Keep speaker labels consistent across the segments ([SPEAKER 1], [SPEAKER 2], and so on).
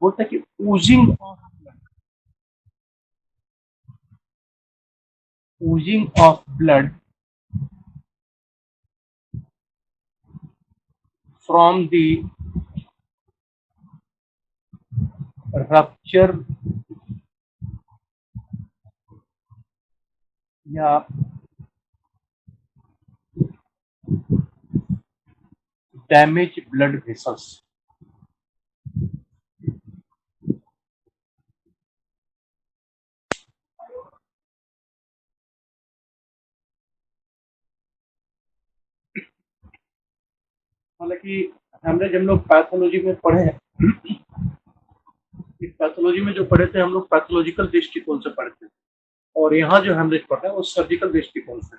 [SPEAKER 1] बोलता है कि oozing of blood from the rupture या डैमेज ब्लड वेसल्स। हालांकि हमने जब लोग पैथोलॉजी में पढ़े हैं, पैथोलॉजी में जो पढ़े थे हम लोग पैथोलॉजिकल दृष्टिकोण से पढ़े थे, और यहाँ जो हेमरेज पढ़ रहे हैं वो सर्जिकल दृष्टिकोण से।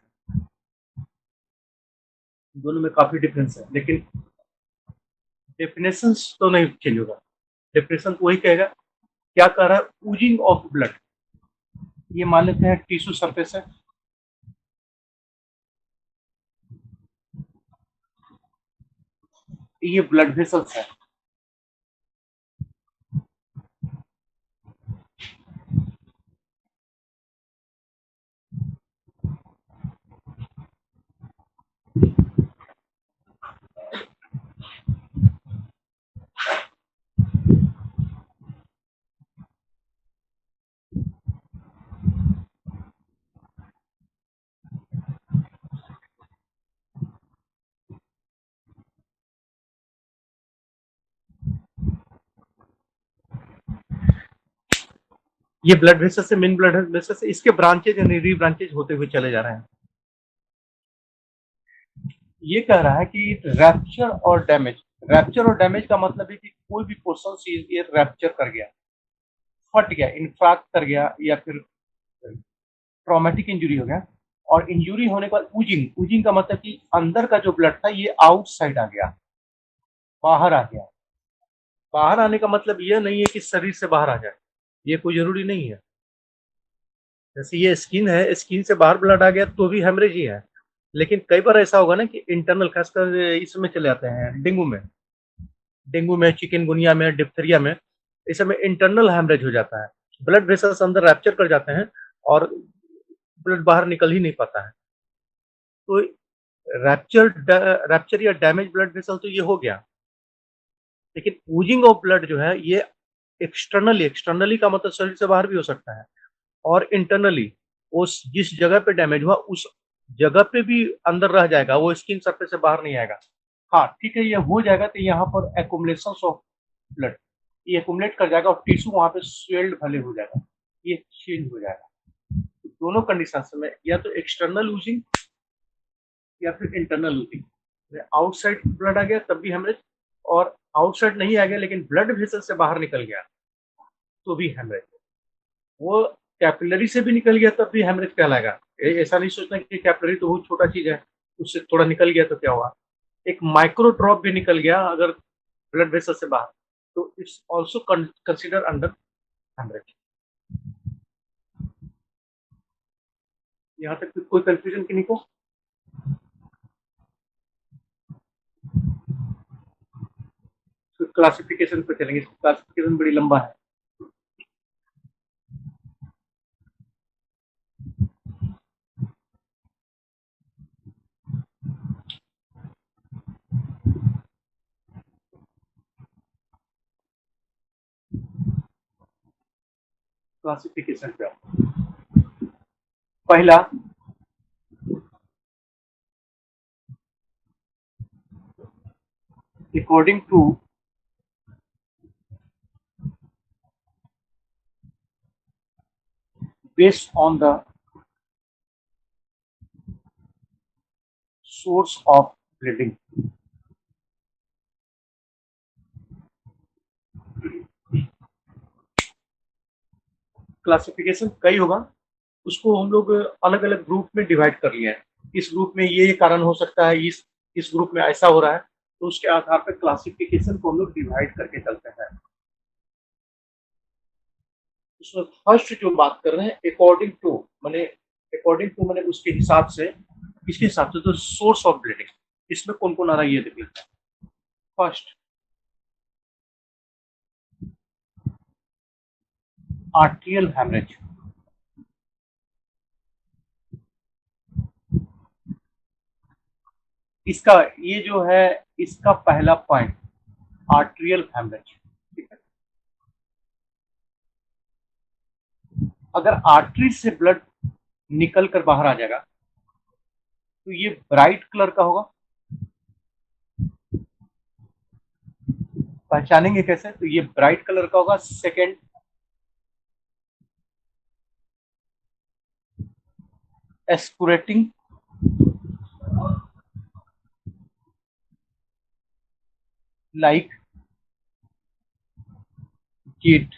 [SPEAKER 1] दोनों में काफी डिफरेंस है, लेकिन डेफिनेशन तो नहीं चेंज होगा। डेफिनेशन तो वही कहेगा। क्या कह रहा है? ऊजिंग ऑफ ब्लड, ये मान लेते हैं टिश्यू सरफेस है, ये ब्लड वेसल्स है। ये ब्लड वेसल से मेन ब्लड वेसल से इसके ब्रांचेज यानी री ब्रांचेज होते हुए चले जा रहे हैं। ये कह रहा है कि रैप्चर और डैमेज, रैप्चर और डैमेज का मतलब है कि कोई भी पोर्शन ये रैप्चर कर गया, फट गया, इन्फ्रैक्ट कर गया, या फिर ट्रॉमेटिक इंजरी हो गया, और इंजरी होने के बाद ऊजिंग, ऊजिंग का मतलब कि अंदर का जो ब्लड था ये आउटसाइड आ गया, बाहर आ गया। बाहर आने का मतलब यह नहीं है कि शरीर से बाहर आ जाए, ये कोई जरूरी नहीं है। जैसे ये स्किन है, स्किन से बाहर ब्लड आ गया तो भी हेमरेज ही है, लेकिन कई बार ऐसा होगा ना कि इंटरनल, खासकर इसमें चले आते हैं डेंगू में, चिकनगुनिया में, डिप्थीरिया में, इस समय इंटरनल हेमरेज हो जाता है। ब्लड वेसल्स अंदर रैप्चर कर जाते हैं और ब्लड बाहर निकल ही नहीं पाता है। तो रैप्चर या डैमेज ब्लड वेसल तो ये हो गया, लेकिन ऊजिंग ऑफ ब्लड जो है ये एक्सटर्नली का मतलब शरीर से बाहर भी हो सकता है, और इंटरनली उस जिस जगह पे डैमेज हुआ उस जगह पे भी अंदर रह जाएगा, वो स्किन सरफेस से बाहर नहीं आएगा। हाँ ठीक है, ये हो जाएगा तो यहाँ पर एक्यूमुलेशन ऑफ ब्लड, ये एक्यूमुलेट कर जाएगा और टिश्यू वहां पे स्वेल्ड भले हो जाएगा, ये चेंज हो जाएगा। तो दोनों कंडीशन में या तो एक्सटर्नल यूजिंग या फिर इंटरनल यूजिंग। आउटसाइड ब्लड आ गया तब भी हेमरेज, और आउटसाइड नहीं आ गया लेकिन ब्लड वेसल से बाहर निकल गया तो भी हेमरेज। वो कैपिलरी से भी निकल गया तब भी हेमरेज कहलाएगा। ऐसा नहीं सोचना कि कैपिलरी तो बहुत छोटा चीज है, उससे थोड़ा निकल गया तो क्या हुआ। एक माइक्रो ड्रॉप भी निकल गया अगर ब्लड वेसल से बाहर, तो it's also consider under haemorrhage. यहाँ तक कोई कंफ्यूजन की नहीं को? क्लासिफिकेशन पे चलेंगे, क्लासिफिकेशन बड़ी लंबा है। क्लासिफिकेशन पे पहला, according to based on the source of bleeding। Classification कई होगा, उसको हम लोग अलग अलग ग्रुप में डिवाइड कर लिए हैं। इस ग्रुप में ये कारण हो सकता है, इस ग्रुप में ऐसा हो रहा है, तो उसके आधार पर क्लासिफिकेशन को हम लोग डिवाइड करके चलते हैं। उसमें फर्स्ट जो बात कर रहे हैं अकॉर्डिंग टू, मैंने उसके हिसाब से, किसके हिसाब से? तो सोर्स ऑफ ब्लीडिंग। इसमें कौन कौन आ रहा है ये देख लेते हैं। First, arterial haemorrhage. इसका ये जो है इसका पहला पॉइंट आर्टेरियल हैमरेज। ठीक है, अगर आर्टरी से ब्लड निकल कर बाहर आ जाएगा तो ये ब्राइट कलर का होगा। पहचानेंगे कैसे? तो ये ब्राइट कलर का होगा। सेकेंड, एस्पुरेटिंग लाइक कीट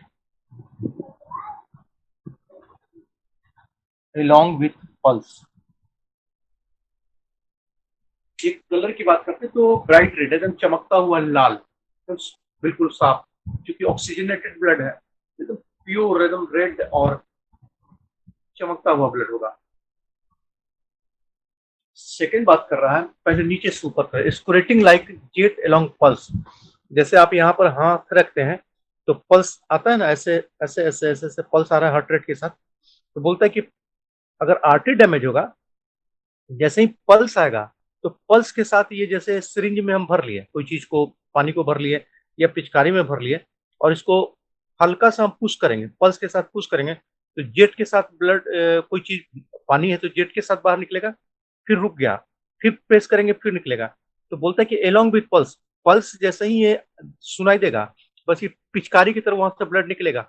[SPEAKER 1] along with पल्स। एक कलर की बात करते हैं तो ब्राइट रेड, एकदम चमकता हुआ लाल, एकदम बिल्कुल साफ, क्योंकि ऑक्सीजनेटेड ब्लड है, एकदम प्योर, एकदम रेड और चमकता हुआ ब्लड होगा। सेकेंड बात कर रहा है, पहले नीचे से ऊपर कर, स्क्रेटिंग लाइक जेट अलोंग पल्स। जैसे आप यहाँ पर हाथ रखते हैं तो पल्स आता है ना, ऐसे ऐसे ऐसे ऐसे ऐसे पल्स आ रहा है हार्ट रेट के साथ। तो बोलता है कि अगर आर्टरी डैमेज होगा, जैसे ही पल्स आएगा तो पल्स के साथ ये जैसे सिरिंज में हम भर लिए कोई चीज को, पानी को भर लिए या पिचकारी में भर लिए, और इसको हल्का सा हम पुश करेंगे, पल्स के साथ पुश करेंगे तो जेट के साथ ब्लड, कोई चीज पानी है तो जेट के साथ बाहर निकलेगा, फिर रुक गया, फिर प्रेस करेंगे फिर निकलेगा। तो बोलता है कि एलोंग विथ पल्स, पल्स जैसे ही ये सुनाई देगा, बस ये पिचकारी की तरह वहां से ब्लड निकलेगा,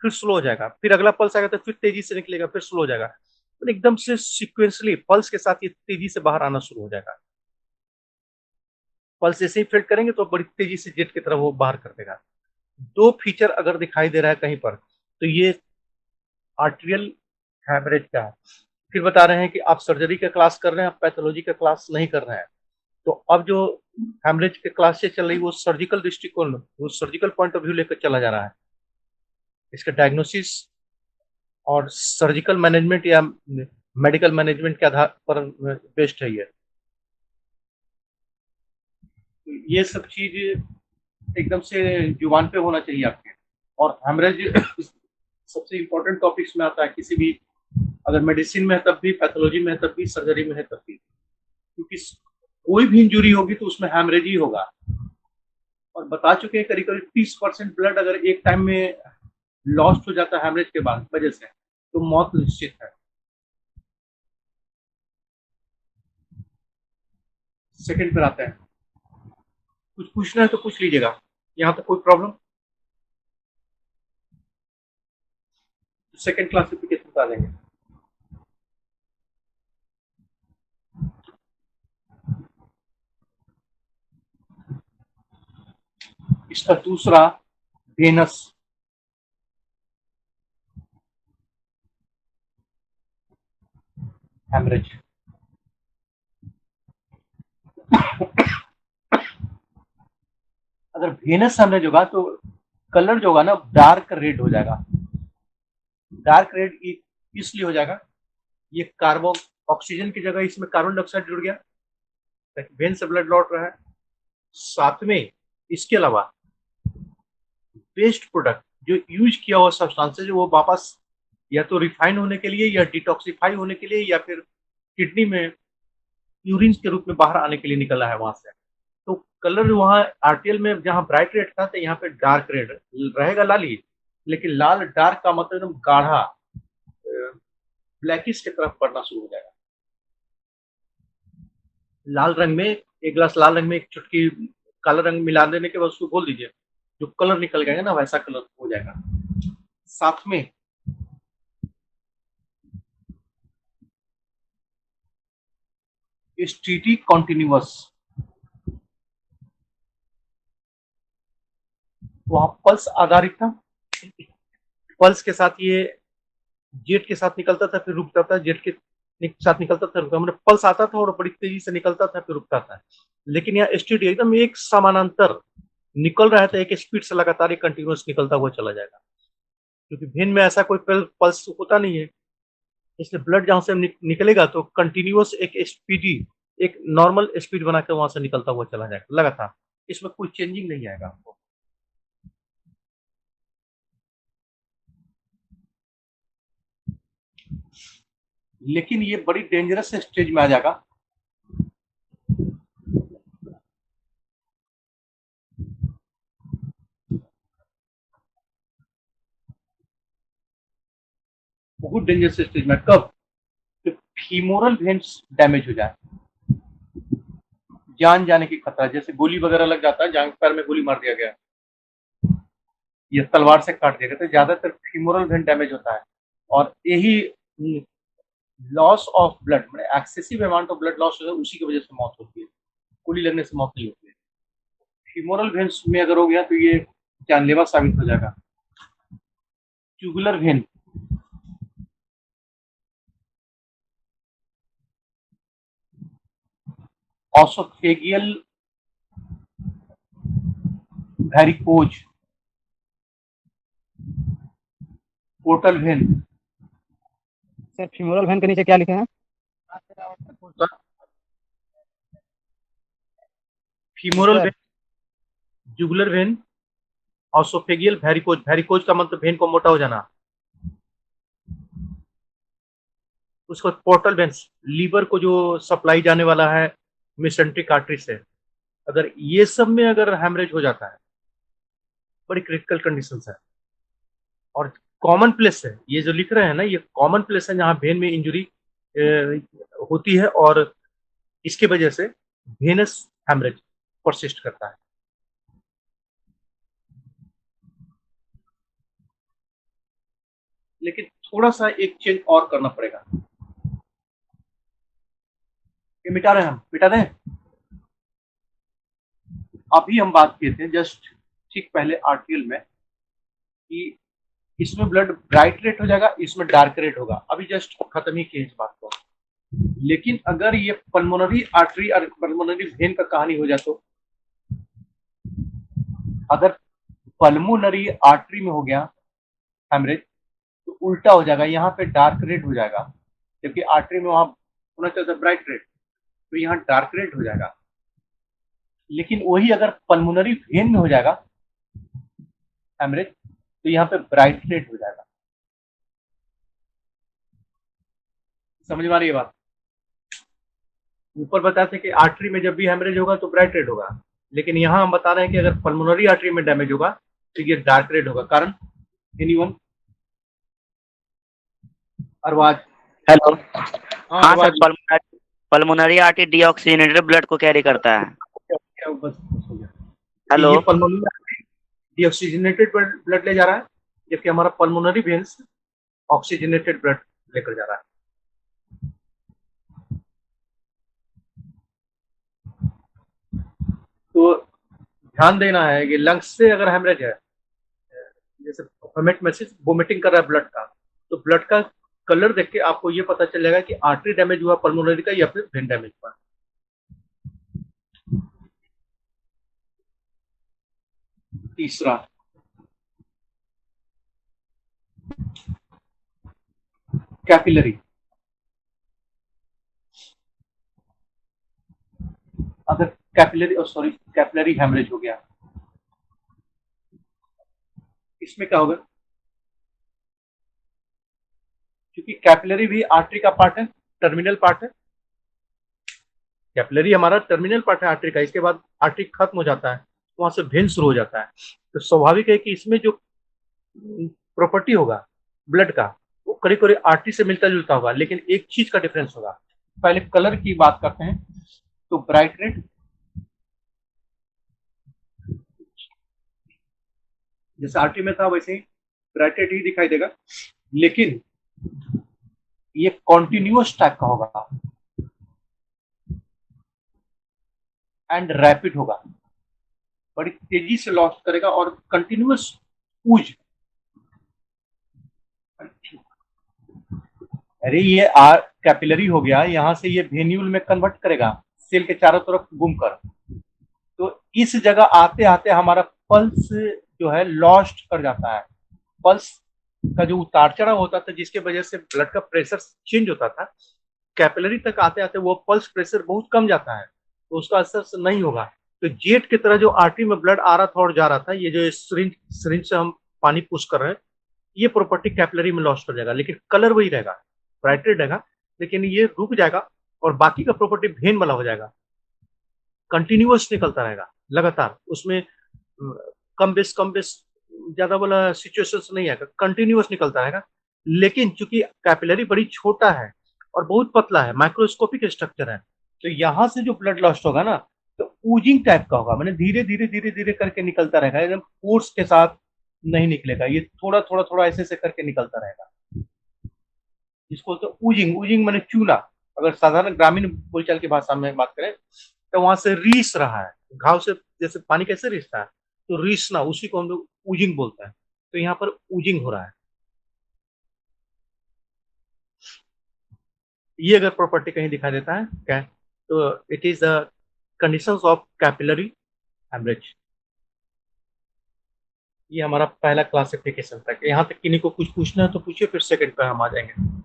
[SPEAKER 1] फिर स्लो हो जाएगा, फिर अगला पल्स आएगा तो फिर तेजी से निकलेगा, फिर स्लो हो जाएगा। तो एकदम से सिक्वेंसली पल्स के साथ ये तेजी से बाहर आना शुरू हो जाएगा। पल्स जैसे ही फील्ड करेंगे तो बड़ी तेजी से जेट की तरह वो बाहर कर देगा। दो फीचर अगर दिखाई दे रहा है कहीं पर तो ये आर्टेरियल हैमरेज का है। फिर बता रहे हैं कि आप सर्जरी का क्लास कर रहे हैं, आप पैथोलॉजी का क्लास नहीं कर रहे हैं। तो अब जो हैमरेज के क्लास से चल रही वो सर्जिकल दृष्टिकोण, वो सर्जिकल पॉइंट ऑफ व्यू लेकर चला जा रहा है। इसका डायग्नोसिस और सर्जिकल मैनेजमेंट या मेडिकल मैनेजमेंट के आधार पर बेस्ड है ये सब चीज एकदम से जुबान पे होना चाहिए आपके। और हेमरेज सबसे इम्पोर्टेंट टॉपिक्स में आता है किसी भी, अगर मेडिसिन में है तब भी, पैथोलॉजी में है तब भी, सर्जरी में है तब भी, क्योंकि कोई भी इंजुरी होगी तो उसमें हेमरेज ही होगा। और बता चुके हैं करीब करीब 30% ब्लड अगर एक टाइम में लॉस्ट हो जाता है हेमरेज के बाद वजह से तो मौत निश्चित है। सेकंड पर आते हैं, कुछ पूछना है तो पूछ लीजिएगा, यहाँ तो कोई प्रॉब्लम। सेकंड क्लासिफिकेशन बता देंगे। इसका दूसरा वेनस हेमरेज। अगर वेनस हेमरेज होगा तो कलर जो होगा ना डार्क रेड हो जाएगा। डार्क रेड इसलिए हो जाएगा, ये कार्बन, ऑक्सीजन की जगह इसमें कार्बन डाइऑक्साइड जुड़ गया, वेन से ब्लड लौट रहा है। साथ में इसके अलावा वेस्ट प्रोडक्ट जो यूज किया हुआ सब्सटेंसेज वो वापस या तो रिफाइन होने के लिए या डिटॉक्सिफाई होने के लिए या फिर किडनी में यूरिन के रूप में बाहर आने के लिए निकला है वहां से। तो कलर वहाँ आरटीएल में जहाँ ब्राइट रेड था तो यहाँ पे डार्क रेड रहेगा, लाल ही, लेकिन लाल डार्क का मतलब एकदम गाढ़ा ब्लैकिश की तरफ पड़ना शुरू हो जाएगा। लाल रंग में, एक गिलास लाल रंग में एक चुटकी काला रंग मिला देने के बाद उसको बोल दीजिए, जो कलर निकल गएगा ना वैसा कलर हो जाएगा। साथ में स्टीटी कॉन्टिन्यूअस, वहां पल्स आधारित था, पल्स के साथ ये जेट के साथ निकलता था फिर रुकता था, जेट के साथ निकलता था रुकता, मतलब पल्स आता था और बड़ी तेजी से निकलता था फिर रुकता था। लेकिन यहाँ स्टीडी एकदम एक समानांतर निकल रहा था, एक स्पीड से लगातार एक कंटिन्यूअस निकलता हुआ चला जाएगा, क्योंकि वेन में ऐसा कोई पल्स होता नहीं है, इसलिए ब्लड जहां से निकलेगा तो कंटिन्यूअस एक स्पीडी, एक नॉर्मल स्पीड बनाकर वहां से निकलता हुआ चला जाएगा लगातार, इसमें कोई चेंजिंग नहीं आएगा आपको। लेकिन ये बड़ी डेंजरस स्टेज में आ जाएगा। बहुत डेंजरस स्टेज में कब? तो फीमोरल वेन्स डैमेज हो जाए, जान जाने की खतरा, जैसे गोली वगैरह लग जाता है, जांग पैर में गोली मार दिया गया या तलवार से काट दिया गया, तो ज्यादातर फीमोरल वेन डैमेज होता है। और यही लॉस ऑफ ब्लड, मतलब excessive amount of blood loss, उसी की वजह से मौत होती है, गोली लगने से मौत नहीं होती है। फीमोरल वेन्स में अगर हो गया तो ये जानलेवा साबित हो जाएगा। Tubular vein, oesophageal varicose, portal vein.
[SPEAKER 2] Sir femoral vein के नीचे क्या लिखे हैं?
[SPEAKER 1] Femoral
[SPEAKER 2] sir
[SPEAKER 1] vein, jugular vein, oesophageal varicose. Varicose का मतलब वेन को मोटा हो जाना। उसको पोर्टल वेन्स, लीवर को जो सप्लाई जाने वाला है मेसेंट्रिक आर्टरी से, अगर ये सब में अगर हैमरेज हो जाता है, बड़ी क्रिटिकल कंडीशन है। और कॉमन प्लेस है, ये जो लिख रहे हैं ना, ये कॉमन प्लेस है जहां वेन में इंजुरी होती है, और इसकी वजह से वेनस हैमरेज परसिस्ट करता है। लेकिन थोड़ा सा एक चेंज और करना पड़ेगा। ये मिटा रहे हैं, हम मिटा दें। अभी हम बात किए थे जस्ट ठीक पहले आर्टिकल में कि इसमें ब्लड ब्राइट रेड हो जाएगा, इसमें डार्क रेड होगा। अभी जस्ट खत्म ही किए इस बात को। लेकिन अगर ये पल्मोनरी आर्टरी और पल्मोनरी वेन का कहानी हो जाए, तो अगर पल्मोनरी आर्टरी में हो गया हैमरेज, तो उल्टा हो जाएगा, यहाँ पे डार्क रेड हो जाएगा, जबकि आर्टरी में वहां होना चाहिए था ब्राइट रेड, तो यहाँ डार्क रेड हो जाएगा। लेकिन वही अगर पल्मोनरी वेन में हो जाएगा हैमरेज, तो यहाँ पे ब्राइट रेड हो जाएगा। समझ में आ रही है बात? ऊपर बताते हैं कि आर्टरी में जब भी हैमरेज होगा तो ब्राइट रेड होगा, लेकिन यहाँ हम बता रहे हैं कि अगर पल्मोनरी आर्टरी में डैमेज होगा तो ये डार्क रेड होगा। कारण एनीवन? अरवाज?
[SPEAKER 3] हेलो।
[SPEAKER 1] हाँ
[SPEAKER 3] हाँ sir,
[SPEAKER 1] Arwaz.
[SPEAKER 3] Pulmonary artery deoxygenated blood को कैरी करता है।
[SPEAKER 1] बस हो गया कि
[SPEAKER 3] हेलो।
[SPEAKER 1] ये पल्मोनरी आर्टरी डीऑक्सीजनेटेड ब्लड ले जा रहा है, जबकि हमारा पल्मोनरी वेन्स ऑक्सीजनेटेड ब्लड लेकर जा रहा है। तो ध्यान देना है कि लंग्स से अगर हेमरेज है, जैसे वोमिट मैसेज वोमिटिंग कर रहा है ब्लड का, तो ब्लड का कलर देख के आपको ये पता चल जाएगा कि आर्टरी डैमेज हुआ पल्मोनरी का या फिर वेन डैमेज हुआ। तीसरा, कैपिलरी। अगर कैपिलरी हेमरेज हो गया, इसमें क्या होगा? क्योंकि कैपिलरी भी आर्टरी का पार्ट है, टर्मिनल पार्ट है। कैपिलरी हमारा टर्मिनल पार्ट है आर्टरी का, इसके बाद आर्टरी खत्म हो जाता है, वहां से वेन शुरू हो जाता है। तो स्वाभाविक है कि इसमें जो प्रॉपर्टी होगा ब्लड का, वो करीब करीब आर्टरी से मिलता जुलता होगा, लेकिन एक चीज का डिफरेंस होगा। पहले कलर की बात करते हैं, तो ब्राइट रेड, जैसे आर्टरी में था वैसे ही ब्राइट रेड ही दिखाई देगा, लेकिन ये कॉन्टिन्यूअस टाइप का होगा एंड रैपिड होगा, बड़ी तेजी से लॉस करेगा और कंटिन्यूअस पूज। अरे ये कैपिलरी हो गया, यहां से ये वेन्यूल में कन्वर्ट करेगा सेल के चारों तरफ घूमकर, तो इस जगह आते आते हमारा पल्स जो है लॉस्ट कर जाता है। पल्स का जो उतार चढ़ाव होता था, जिसके वजह से ब्लड का प्रेशर चेंज होता था, कैपिलरी तक आते आते वो पल्स प्रेशर बहुत कम जाता है, तो उसका असर नहीं होगा। तो जेट की तरह जो आर्टरी में ब्लड आ रहा था और जा रहा था, ये जो सिरिंज से हम पानी पुश कर रहे हैं, ये प्रॉपर्टी कैपिलरी में लॉस कर जाएगा, लेकिन कलर वही रहेगा, ब्राइट रेड रहेगा, लेकिन ये रुक जाएगा और बाकी का प्रॉपर्टी वेन वाला हो जाएगा, कंटिन्यूअस निकलता रहेगा लगातार, उसमें कम बेस ज्यादा वाला सिचुएशंस नहीं आएगा, कंटिन्यूअस निकलता रहेगा। लेकिन चूंकि कैपिलरी बड़ी छोटा है और बहुत पतला है, माइक्रोस्कोपिक स्ट्रक्चर है, तो यहां से जो ब्लड लॉस्ट होगा ना, तो ऊजिंग टाइप का होगा, मैंने धीरे धीरे धीरे धीरे करके निकलता रहेगा, एकदम फोर्स के साथ नहीं निकलेगा, ये थोड़ा थोड़ा थोड़ा ऐसे ऐसे करके निकलता रहेगा। इसको तो ऊजिंग, ऊजिंग मैंने चूना, अगर साधारण ग्रामीण बोलचाल की भाषा में बात करें तो वहां से रीस रहा है, घाव से जैसे पानी कैसे रिसता है, तो रीसना, उसी को हम लोग ऊजिंग बोलते हैं। तो यहाँ पर ऊजिंग हो रहा है। ये अगर प्रॉपर्टी कहीं दिखाई देता है क्या, तो it is the conditions of capillary haemorrhage. ये हमारा पहला क्लासिफिकेशन था। यहाँ तक किन्हीं को कुछ पूछना है तो पूछिए, फिर सेकंड पे हम आ जाएंगे।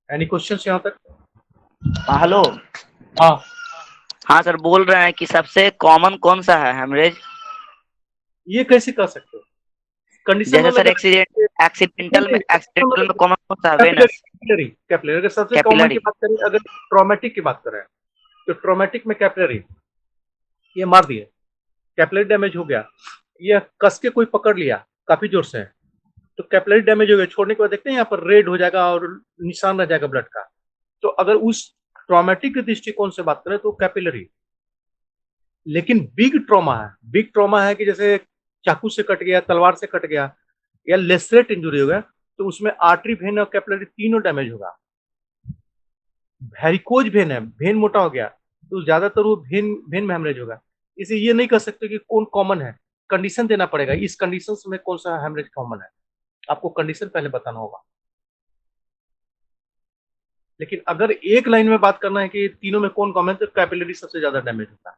[SPEAKER 1] एनी क्वेश्चंस यहाँ तक?
[SPEAKER 3] हेलो।
[SPEAKER 1] हाँ
[SPEAKER 3] हाँ सर, बोल रहे हैं कि सबसे कॉमन कौन सा है हेमरेज?
[SPEAKER 1] ये कैसे कर सकते हो? कंडीशन
[SPEAKER 3] जैसे
[SPEAKER 1] वाला
[SPEAKER 3] सर एक्सीडेंटल में कॉमन कौन सा है? वेनस,
[SPEAKER 1] कैपिलरी, कैपिलरी अगर सबसे कॉमन की बात करें, अगर ट्रॉमेटिक की बात करें तो ट्रॉमेटिक में कैपिलरी, ये मार दिए, कैपिलरी डैमेज हो गया, ये कस के कोई पकड़ लिया काफी जोर से, तो कैपिलरी डैमेज हो गया, छोड़ने के बाद देखते हैं यहाँ पर रेड हो जाएगा और निशान रह जाएगा ब्लड का। तो अगर उस ट्रॉमेटिक के दृष्टिकोण से बात करें तो कैपिलरी। लेकिन बिग ट्रॉमा है कि जैसे चाकू से कट गया, तलवार से कट गया, या लेसरेट इंजुरी हो गया, तो उसमें आर्टरी, वेन और कैपिलरी तीनों डैमेज होगा। वेरिकोज वेन है, वेन मोटा हो गया, तो ज्यादातर वो वेन में हेमरेज होगा। इसे ये नहीं कर सकते कि कौन कॉमन है, कंडीशन देना पड़ेगा, इस कंडीशन में कौन सा हेमरेज कॉमन है, आपको कंडीशन पहले बताना होगा। लेकिन अगर एक लाइन में बात करना है कि तीनों में कौन कॉमन है, तो कैपिलरी सबसे ज्यादा डैमेज होता है।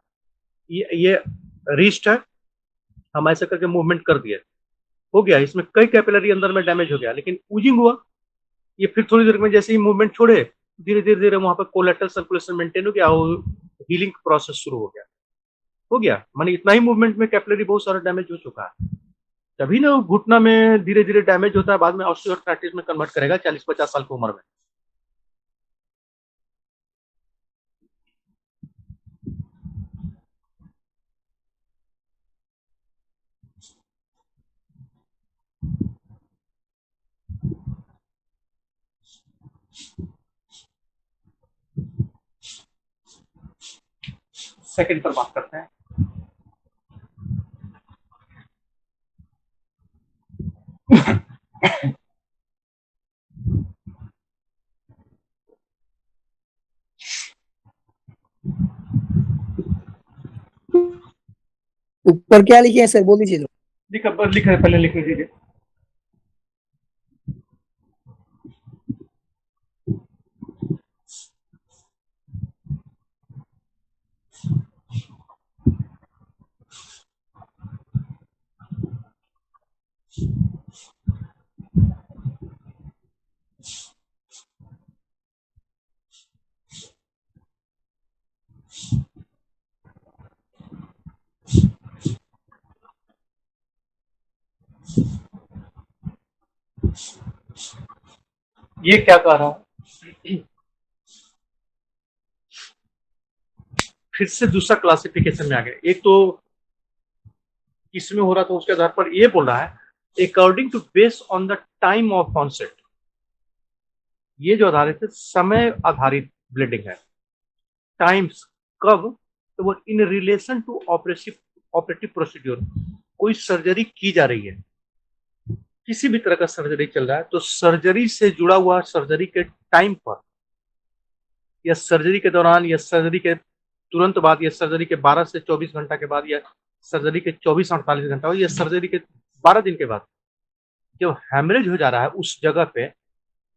[SPEAKER 1] ये रिस्ट है, हम ऐसे करके मूवमेंट कर दिए, हो गया, इसमें कई कैपिलरी अंदर में डैमेज हो गया, लेकिन ऊजिंग हुआ, ये फिर थोड़ी देर में जैसे ही मूवमेंट छोड़े, धीरे धीरे धीरे वहां पर कोलेटरल सर्कुलेशन मेंटेन हो गया और हीलिंग प्रोसेस शुरू हो गया, माने इतना ही मूवमेंट में कैपिलरी बहुत सारा डैमेज हो चुका है। तभी ना घुटना में धीरे धीरे डैमेज होता है, बाद में ऑस्टियोआर्थराइटिस में कन्वर्ट करेगा 40-50 साल की उम्र में। सेकंड पर बात करते हैं।
[SPEAKER 4] ऊपर क्या लिखे हैं सर, बोल दीजिए।
[SPEAKER 1] लिखा है, पहले लिख दीजिए। ये क्या कह रहा है, फिर से दूसरा क्लासिफिकेशन में आ गया। एक तो किसमें हो रहा था उसके आधार पर ये बोल रहा है according to based on the time of onset. ये जो आधारित है, समय आधारित ब्लीडिंग है, टाइम्स कब, तो वो in relation to operative procedure, कोई सर्जरी की जा रही है, किसी भी तरह का सर्जरी चल रहा है, तो सर्जरी से जुड़ा हुआ सर्जरी के टाइम पर, या सर्जरी के दौरान, या सर्जरी के तुरंत बाद, या सर्जरी के 12 से 24 घंटा के बाद, या सर्जरी के 24-48 घंटा, या सर्जरी के 12 दिन के बाद जब हेमरेज हो जा रहा है उस जगह पे,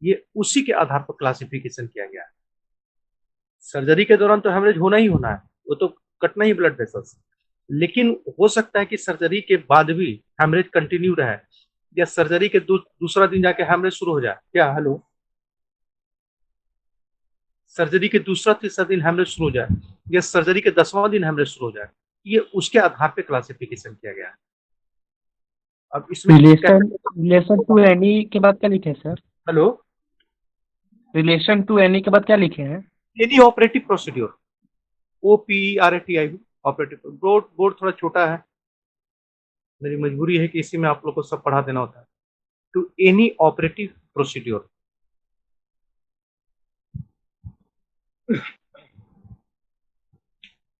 [SPEAKER 1] ये उसी के आधार पर क्लासिफिकेशन किया गया है। सर्जरी के दौरान तो हेमरेज होना ही होना है, वो तो कटना ही ब्लड वेसल्स, लेकिन हो सकता है कि सर्जरी के बाद भी हेमरेज कंटिन्यू रहे, या सर्जरी के दूसरा दिन जाके हेमरेज शुरू हो जाए। क्या हेलो, सर्जरी के दूसरा तीसरा दिन हेमरेज शुरू हो जाए, या सर्जरी के 10वां दिन हेमरेज शुरू हो जाए, ये उसके आधार पे क्लासिफिकेशन किया गया है। अब इसमें
[SPEAKER 2] रिलेशन टू एनी के बाद क्या लिखे हैं sir?
[SPEAKER 1] Hello,
[SPEAKER 2] relation to any के बाद क्या लिखे हैं?
[SPEAKER 1] Any operative procedure, OPERATIV, operative. Board board थोड़ा छोटा है, मेरी मजबूरी है कि इसी में आप लोग को सब पढ़ा देना होता है। टू एनी ऑपरेटिव प्रोसीड्योर,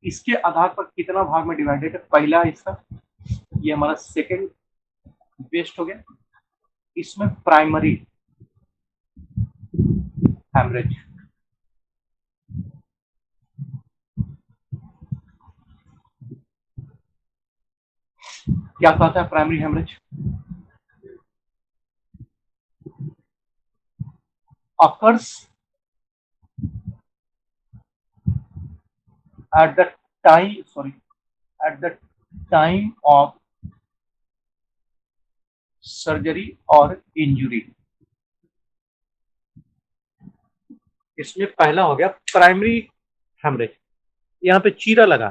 [SPEAKER 1] इसके आधार पर कितना भाग में डिवाइडेड है? पहला हिस्सा, ये हमारा सेकंड बेस्ट हो गया। इसमें प्राइमरी हैमरेज, क्या कहता है primary haemorrhage? occurs at the time of surgery और इंजुरी। इसमें पहला हो गया प्राइमरी हैमरेज, यहाँ पे चीरा लगा,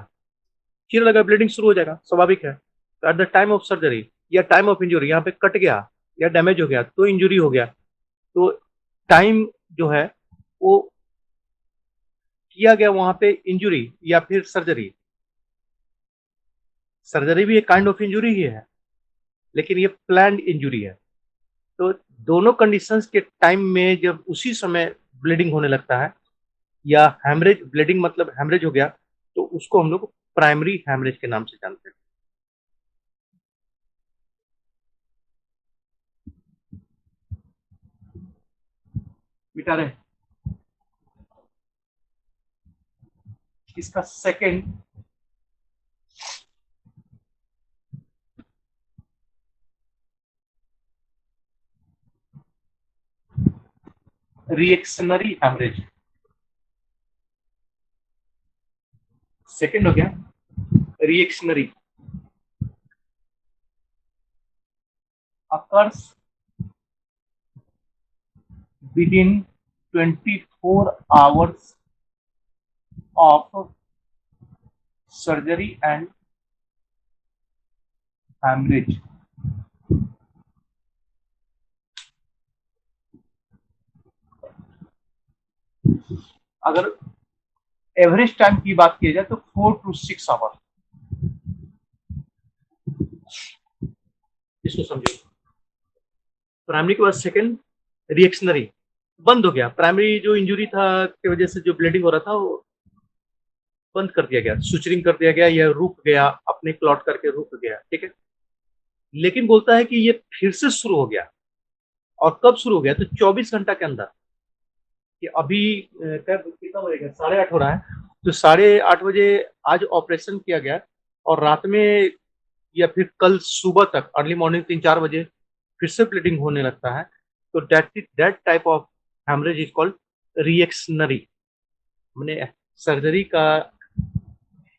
[SPEAKER 1] ब्लीडिंग शुरू हो जाएगा, स्वाभाविक है। तो at the time of surgery या टाइम ऑफ इंजुरी, यहाँ पे कट गया या डैमेज हो गया तो इंजुरी हो गया। तो टाइम जो है वो किया गया वहां पे इंजुरी या फिर सर्जरी। सर्जरी भी एक काइंड ऑफ इंजुरी ही है, लेकिन ये प्लान्ड इंजुरी है। तो दोनों कंडीशंस के टाइम में जब उसी समय ब्लीडिंग होने लगता है या हैमरेज, ब्लीडिंग मतलब हैमरेज हो गया, तो उसको हम लोग प्राइमरी हैमरेज के नाम से जानते हैं। मिटा रहे, इसका सेकेंड रिएक्शनरी हैमरेज, सेकेंड हो गया reactionary, occurs within 24 hours of surgery and hemorrhage। अगर एवरेज टाइम की बात की जाए तो 4 to 6 आवर। इसको समझो, प्राइमरी के बाद सेकेंड रिएक्शनरी, बंद हो गया। प्राइमरी जो इंजुरी था की वजह से जो ब्लीडिंग हो रहा था वो बंद कर दिया गया, सुचरिंग कर दिया गया या रुक गया, अपने क्लॉट करके रुक गया, ठीक है। लेकिन बोलता है कि ये फिर से शुरू हो गया, और कब शुरू हो गया? तो 24 घंटा के अंदर। कि अभी कितना बजेगा? 8:30 हो रहा है, तो 8:30 बजे आज ऑपरेशन किया गया और रात में या फिर कल सुबह तक, अर्ली मॉर्निंग 3-4 बजे फिर से ब्लीडिंग होने लगता है, तो that type of haemorrhage is called reactionary. मैंने सर्जरी का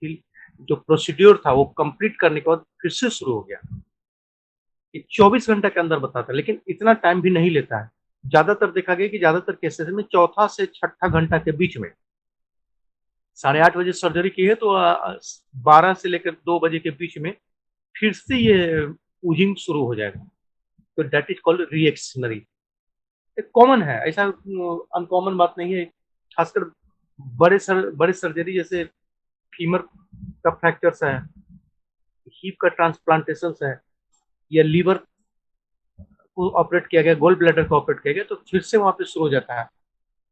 [SPEAKER 1] जो प्रोसीड्योर था वो कंप्लीट करने के बाद फिर से शुरू हो गया। 24 घंटा के अंदर बताता है, लेकिन इतना टाइम भी नहीं लेता है। ज्यादातर देखा गया कि ज्यादातर केसेस में चौथा से छठा घंटा के बीच में, 8:30 बजे सर्जरी की है तो 12 से लेकर 2 बजे के बीच में फिर से ये ऊजिंग शुरू हो जाएगा। तो दैट इज कॉल्ड रिएक्शनरी। एक कॉमन है, ऐसा अनकॉमन बात नहीं है। खासकर बड़े सर्जरी जैसे फीमर का फ्रैक्चर्स है, हीप का ट्रांसप्लांटेशन है, या लीवर को ऑपरेट किया गया, गोल ब्लैडर को ऑपरेट किया गया, तो फिर से वहां पे शुरू हो जाता है।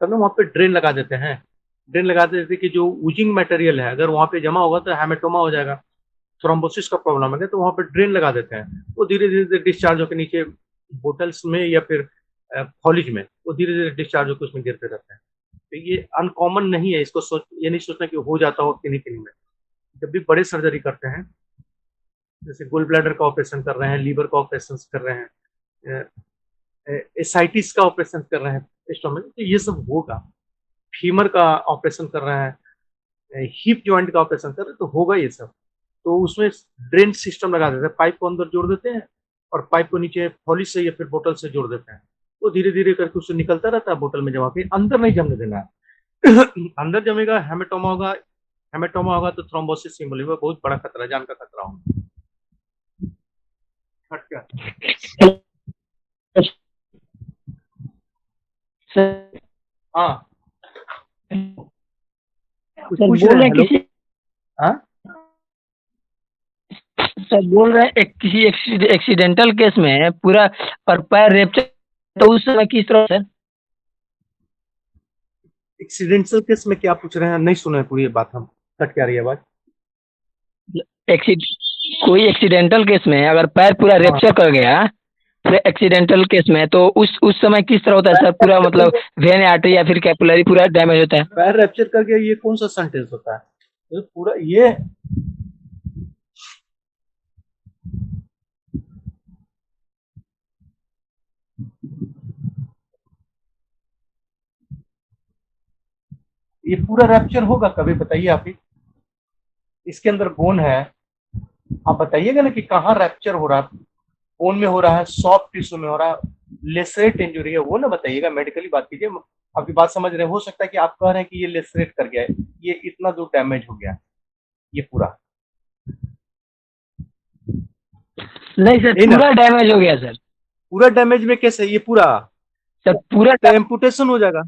[SPEAKER 1] तब ना वहां पे ड्रेन लगा देते हैं। ड्रेन लगा देते कि जो ऊजिंग मटेरियल है अगर वहां पे जमा होगा तो हेमेटोमा हो जाएगा, थ्रोम्बोसिस का प्रॉब्लम है, तो वहां पे ड्रेन लगा देते हैं। वो धीरे धीरे डिस्चार्ज होकर नीचे बोटल्स में या फिर फॉलिज में वो धीरे धीरे डिस्चार्ज होकर उसमें गिरते रहते हैं। तो ये अनकॉमन नहीं है, इसको ये नहीं सोचना कि हो जाता हो किन्हीं किन्हीं में। जब भी बड़े सर्जरी करते हैं, जैसे गोल ब्लैडर का ऑपरेशन कर रहे हैं, लीवर का ऑपरेशन कर रहे हैं, एसाइटिस का ऑपरेशन कर रहे हैं स्टोमक, तो ये सब होगा। फीमर का ऑपरेशन कर रहे हैं, हिप जॉइंट का ऑपरेशन कर रहे हैं, तो होगा ये सब। तो उसमें ड्रेन सिस्टम लगा देते हैं, पाइप को अंदर जोड़ देते हैं और पाइप को नीचे फॉलिस से या फिर बोतल से जोड़ देते हैं। वो धीरे धीरे करके उससे निकलता रहता है बोतल में जमा के, अंदर नहीं जमने देना है। अंदर जमेगा हेमेटोमा होगा, हेमेटोमा होगा तो थ्रोम्बोसिस एम्बोलिज्म बहुत बड़ा खतरा, जान का खतरा होगा। हट क्या
[SPEAKER 2] सर
[SPEAKER 1] हाँ कुछ
[SPEAKER 2] सर
[SPEAKER 1] पूछ
[SPEAKER 2] बोल
[SPEAKER 1] रहे
[SPEAKER 2] रहे
[SPEAKER 1] हैं
[SPEAKER 2] हैं
[SPEAKER 1] हेलो
[SPEAKER 2] किसी
[SPEAKER 1] हाँ
[SPEAKER 2] सर बोल रहे हैं किसी एक्सीडेंटल केस में पूरा और पैर रेप्चर, तो उस समय किस तरह सर
[SPEAKER 1] एक्सीडेंटल केस में क्या पूछ रहे हैं नहीं सुने पूरी बात हम कट क्या रही है आवाज
[SPEAKER 2] एक्सीड कोई एक्सीडेंटल केस में अगर पैर पूरा
[SPEAKER 1] हाँ
[SPEAKER 2] रेप्चर कर गया पूरे एक्सीडेंटल केस में, तो उस समय किस तरह होता है सर? पूरा
[SPEAKER 1] पैर
[SPEAKER 2] मतलब वेन आर्टरी या फिर कैपिलरी पूरा डैमेज होता है?
[SPEAKER 1] पैर रैप्चर करके ये कौन सा सेंटेंस होता है तो पूरा ये पूरा रैप्चर होगा कभी बताइए आप ही इसके अंदर बोन है आप बताइएगा ना कि कहाँ रैप्चर हो रहा है बोन में हो रहा है सॉफ्ट टिश्यू में हो रहा है लेसरेट इंजुरी है वो ना बताइएगा मेडिकली बात कीजिए आपकी बात समझ रहे हैं हो सकता है कि आप कह रहे हैं कि ये लेसरेट कर गया है ये इतना जो डैमेज हो गया ये पूरा
[SPEAKER 2] नहीं सर,
[SPEAKER 1] यही ना
[SPEAKER 2] पूरा डैमेज हो गया सर।
[SPEAKER 1] पूरा डैमेज में कैसे ये पूरा
[SPEAKER 2] सर पूरा
[SPEAKER 1] तो एम्पुटेशन हो जाएगा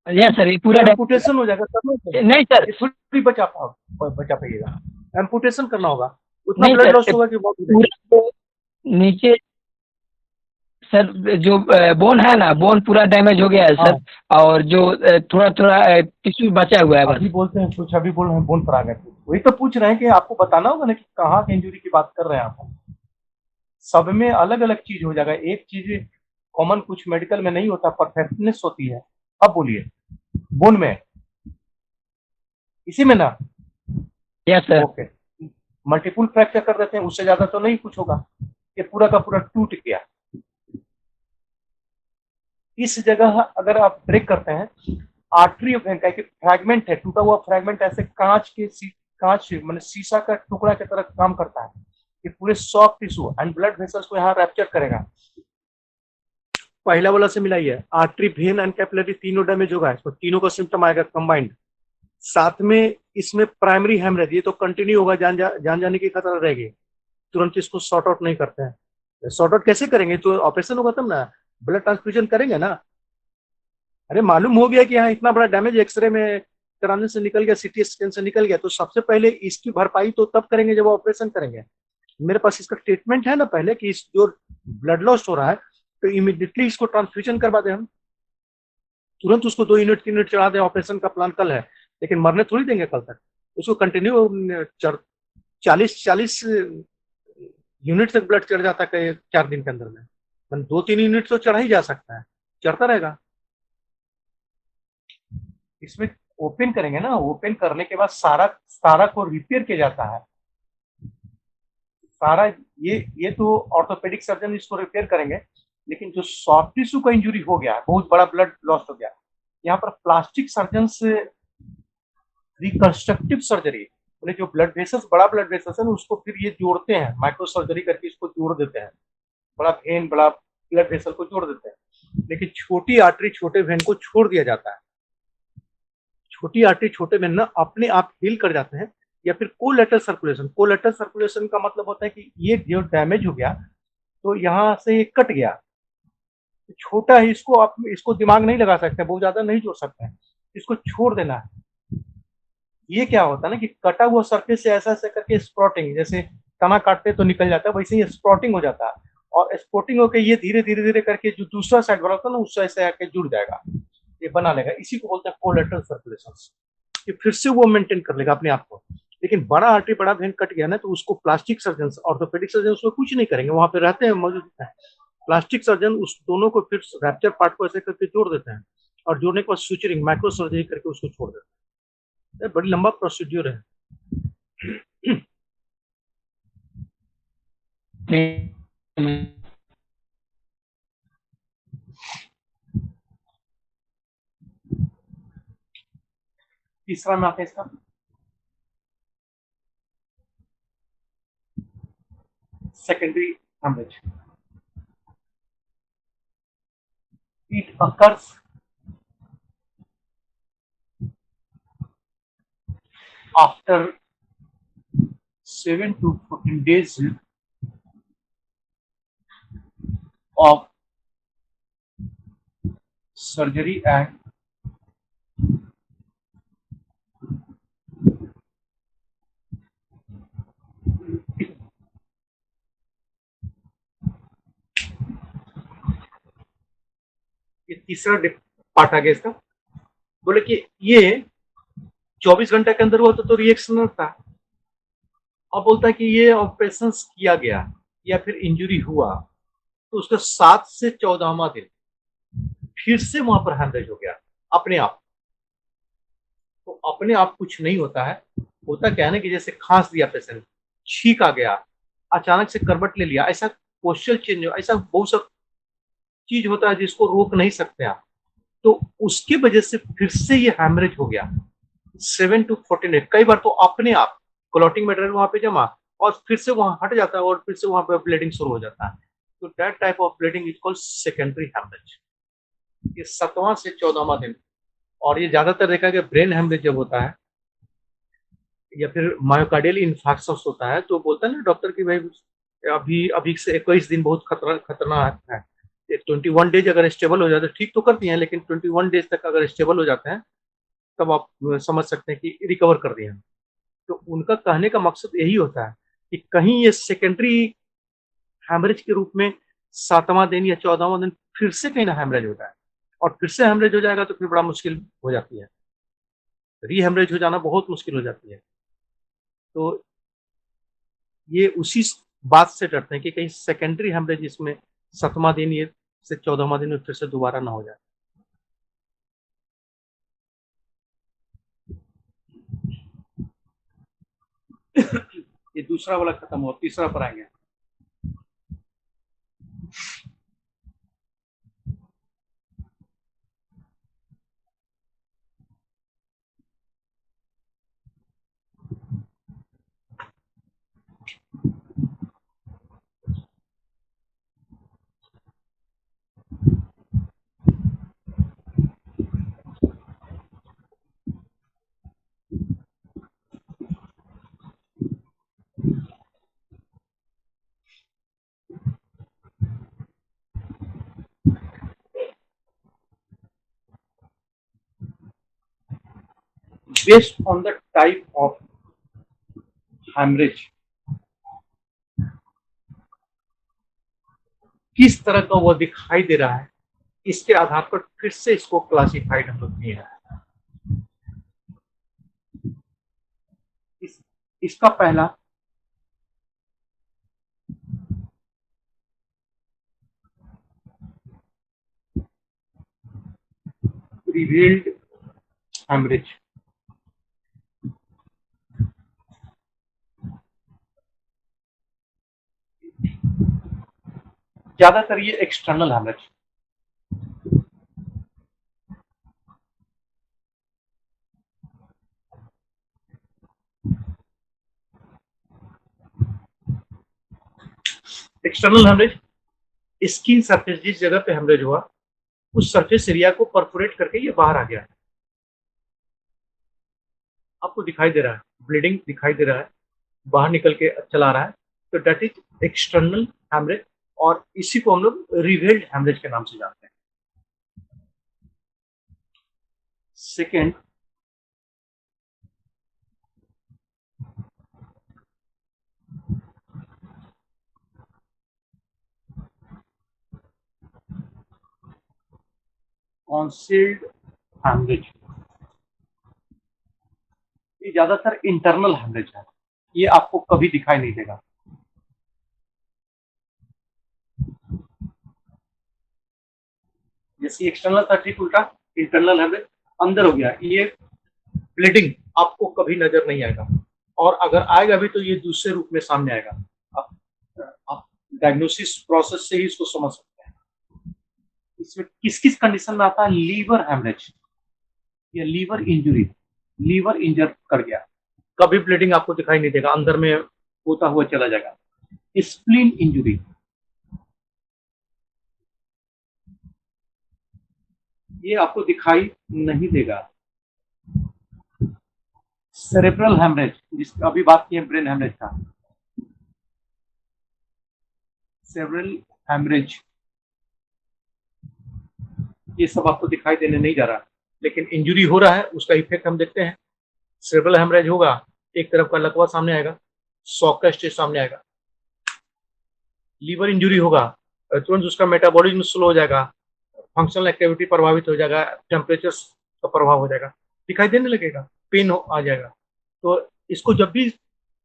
[SPEAKER 2] यस सर, ये
[SPEAKER 1] तो
[SPEAKER 2] पूरा
[SPEAKER 1] एम्पुटेशन हो जाएगा तब
[SPEAKER 2] नहीं सर,
[SPEAKER 1] ये थोड़ी बचा पाइएगा एम्पुटेशन करना होगा उतना
[SPEAKER 2] नहीं
[SPEAKER 1] ब्लड
[SPEAKER 2] सर,
[SPEAKER 1] लॉस होगा कि बहुत हो जाएगी
[SPEAKER 2] पूरा तो नीचे सर जो बोन है ना, बोन पूरा डैमेज हो गया है
[SPEAKER 1] हाँ
[SPEAKER 2] सर। और जो थोड़ा थोड़ा टिश्यू बचा हुआ है बस।
[SPEAKER 1] अभी बोलते हैं कुछ अभी बोल रहे हैं बोन पर आ गए वही तो पूछ रहे हैं कि आपको बताना होगा ना कि कहाँ की इंजुरी की बात कर रहे हैं आप सब में अलग अलग चीज हो जाएगा एक चीज कॉमन कुछ मेडिकल में नहीं होता परफेक्टनेस होती है अब बोलिए बोन में इसी में ना
[SPEAKER 2] yes sir.
[SPEAKER 1] Okay multiple fracture कर देते हैं उससे ज्यादा तो नहीं कुछ होगा ये पूरा का पूरा टूट गया इस जगह अगर आप ब्रेक करते हैं आर्टरी का एक फ्रैगमेंट है टूटा हुआ फ्रैगमेंट ऐसे कांच मतलब शीशा का टुकड़ा की तरह काम करता है ये पूरे soft tissue and blood vessels को यहाँ रैप्चर करेगा पहला वाला से मिलाइए आर्टरी वेन एंड कैपिलरी तीनों डैमेज होगा इसमें तीनों का सिम्टम आएगा कंबाइंड साथ में इसमें प्राइमरी हेमरेज ये तो कंटिन्यू होगा जान जाने की खतरा रहेगी तुरंत इसको सॉर्ट आउट नहीं करते हैं सॉर्ट आउट कैसे करेंगे तो ऑपरेशन होगा तब ना ब्लड ट्रांसफ्यूजन करेंगे ना अरे मालूम हो गया कि यहाँ इतना बड़ा डैमेज एक्सरे में कराने से निकल गया सीटी स्कैन से निकल गया तो सबसे पहले इसकी भरपाई तो तब करेंगे जब ऑपरेशन करेंगे मेरे पास इसका ट्रीटमेंट है ना पहले कि इस जो ब्लड लॉस हो रहा है तो इमीडिएटली इसको ट्रांसफ्यूजन करवा दें हम तुरंत उसको 2 यूनिट 3 यूनिट चढ़ा दें ऑपरेशन का प्लान कल है लेकिन मरने थोड़ी देंगे कल तक उसको कंटिन्यू 40 यूनिट तक ब्लड चढ़ जाता है 4 दिन के अंदर में 2-3 यूनिट तो चढ़ा ही जा सकता है चढ़ता रहेगा इसमें ओपन करेंगे ना ओपन करने के बाद सारा सारा को रिपेयर किया जाता है सारा ये तो ऑर्थोपेडिक सर्जन इसको रिपेयर करेंगे लेकिन जो सॉफ्ट टिश्यू का इंजुरी हो गया बहुत बड़ा ब्लड लॉस हो गया यहाँ पर प्लास्टिक सर्जन से रिकंस्ट्रक्टिव सर्जरी बोले जो ब्लड वेसल्स बड़ा ब्लड वेसल्स है ना उसको फिर ये जोड़ते हैं माइक्रो सर्जरी करके इसको जोड़ देते हैं बड़ा वेन बड़ा ब्लड वेसल को जोड़ देते हैं लेकिन छोटी आर्टरी छोटे वेन को छोड़ दिया जाता है छोटी आर्टरी छोटे वेन ना अपने आप हील कर जाते हैं या फिर कोलेटरल सर्कुलेशन का मतलब होता है कि ये जो डैमेज हो गया तो यहाँ से ये कट गया छोटा है इसको आप इसको दिमाग नहीं लगा सकते बहुत ज्यादा नहीं जोड़ सकते हैं इसको छोड़ देना है ये क्या होता है ना कि कटा हुआ सरफेस से ऐसा ऐसा करके स्प्रॉटिंग जैसे तना काटते तो निकल जाता है वैसे ही स्प्रॉटिंग हो जाता है और स्प्रॉटिंग होकर ये धीरे धीरे धीरे करके जो दूसरा साइड बना होता है ना उस साइड से आके जुड़ जाएगा ये बना लेगा इसी को बोलते हैं कोलेटरल सर्कुलेशन कि फिर से वो मेंटेन कर लेगा अपने आप को लेकिन बड़ा आर्टरी बड़ा वेन कट गया ना तो उसको प्लास्टिक सर्जन ऑर्थोपेडिक सर्जन उसको कुछ नहीं करेंगे वहां पे रहते हैं मौजूद है प्लास्टिक सर्जन उस दोनों को फिर रैप्चर पार्ट को ऐसे करके जोड़ देते हैं और जोड़ने के बाद सुचरिंग माइक्रो सर्जरी करके उसको छोड़ देते हैं बड़ी लंबा प्रोसीड्यूर है तीसरा में आता है इसका secondary hemorrhage. It occurs after 7 to 14 days of surgery and ये तीसरा पार्ट आ गया इसका। बोले कि ये 24 घंटे के अंदर हुआ तो रिएक्शन था। अब बोलता है कि ये ऑपरेशन किया गया या फिर इंजरी हुआ तो उसका 7 से 14वां दिन फिर से वहां पर हैमरेज हो गया अपने आप। तो अपने आप कुछ नहीं होता है, होता क्या है ना कि जैसे खांस दिया पेशेंट, छींक आ गया, अचानक से करवट ले लिया, ऐसा पोस्चर चेंज हो, ऐसा बहुत सा चीज होता है जिसको रोक नहीं सकते आप। तो उसके वजह से फिर से ये हैमरेज हो गया 7 to 14 डेज। कई बार तो अपने आप क्लॉटिंग मटेरियल वहां पे जमा और फिर से वहां हट जाता है और फिर से वहां पे ब्लीडिंग शुरू हो जाता है। तो that type of bleeding is called secondary haemorrhage. ये 7वां से 14वां दिन। और ये ज्यादातर देखा गया ब्रेन हैमरेज जब होता है या फिर मायोकार्डियल इन्फार्क्शन होता है तो बोलता है ना डॉक्टर कि भाई अभी से 21 दिन बहुत खतरनाक है। 21 डेज अगर स्टेबल हो जाते हैं, ठीक तो करती हैं लेकिन 21 डेज तक अगर स्टेबल हो जाते हैं तब आप समझ सकते हैं कि रिकवर कर दिए हैं। तो उनका कहने का मकसद यही होता है कि कहीं ये सेकेंडरी हैमरेज के रूप में 7वां दिन या 14वां दिन फिर से कहीं ना हैमरेज होता है और फिर से हैमरेज हो जाएगा तो फिर बड़ा मुश्किल हो जाती है, री हैमरेज हो जाना बहुत मुश्किल हो जाती है। तो ये उसी बात से डरते हैं कि कहीं सेकेंडरी हैमरेज इसमें 7वां दिन ये से 14वां दिन में फिर से दोबारा ना हो जाए। ये दूसरा वाला खत्म हुआ, तीसरा पर आएंगे। Based on the type of hemorrhage, किस तरह का वो दिखाई दे रहा है, इसके आधार पर फिर से इसको क्लासिफाइड हम लोग किए हैं। इसका पहला रिवील्ड हैमरेज। ज्यादातर ये external haemorrhage, external haemorrhage skin surface, जिस जगह पे हैमरेज हुआ उस सरफेस एरिया को परफोरेट करके ये बाहर आ गया है। आपको दिखाई दे रहा है, ब्लीडिंग दिखाई दे रहा है, बाहर निकल के चला रहा है, तो दैट इज एक्सटर्नल हैमरेज और इसी को हम लोग रिवेल्ड हैमरेज के नाम से जानते हैं। Second, concealed haemorrhage. ये ज्यादातर इंटरनल हैमरेज है, ये आपको कभी दिखाई नहीं देगा। जैसे एक्सटर्नल था ठीक उल्टा, इंटरनल हैमरेज अंदर हो गया, ये ब्लीडिंग आपको कभी नजर नहीं आएगा और अगर आएगा भी तो ये दूसरे रूप में सामने आएगा। आप डायग्नोसिस प्रोसेस से ही इसको समझ सकते हैं। इसमें किस किस कंडीशन में आता है? लीवर हैमरेज या लीवर इंजरी, लीवर इंजर कर गया, कभी ब्लीडिंग आपको दिखाई नहीं देगा, अंदर में होता हुआ चला जाएगा। स्प्लीन इंजरी, ये आपको दिखाई नहीं देगा। सेरेब्रल हैमरेज, जिसकी अभी बात की है ब्रेन हैमरेज का, सेरेब्रल हैमरेज ये सब आपको दिखाई देने नहीं जा रहा, लेकिन इंजुरी हो रहा है उसका इफेक्ट हम देखते हैं। सेरेब्रल हेमरेज होगा, एक तरफ का लकवा सामने आएगा, शॉक का स्टेज सामने आएगा। लीवर इंजुरी होगा, तुरंत उसका मेटाबॉलिज्म स्लो हो जाएगा, फंक्शनल एक्टिविटी प्रभावित हो जाएगा, टेम्परेचर का प्रभाव हो जाएगा, दिखाई देने लगेगा, पेन आ जाएगा। तो इसको जब भी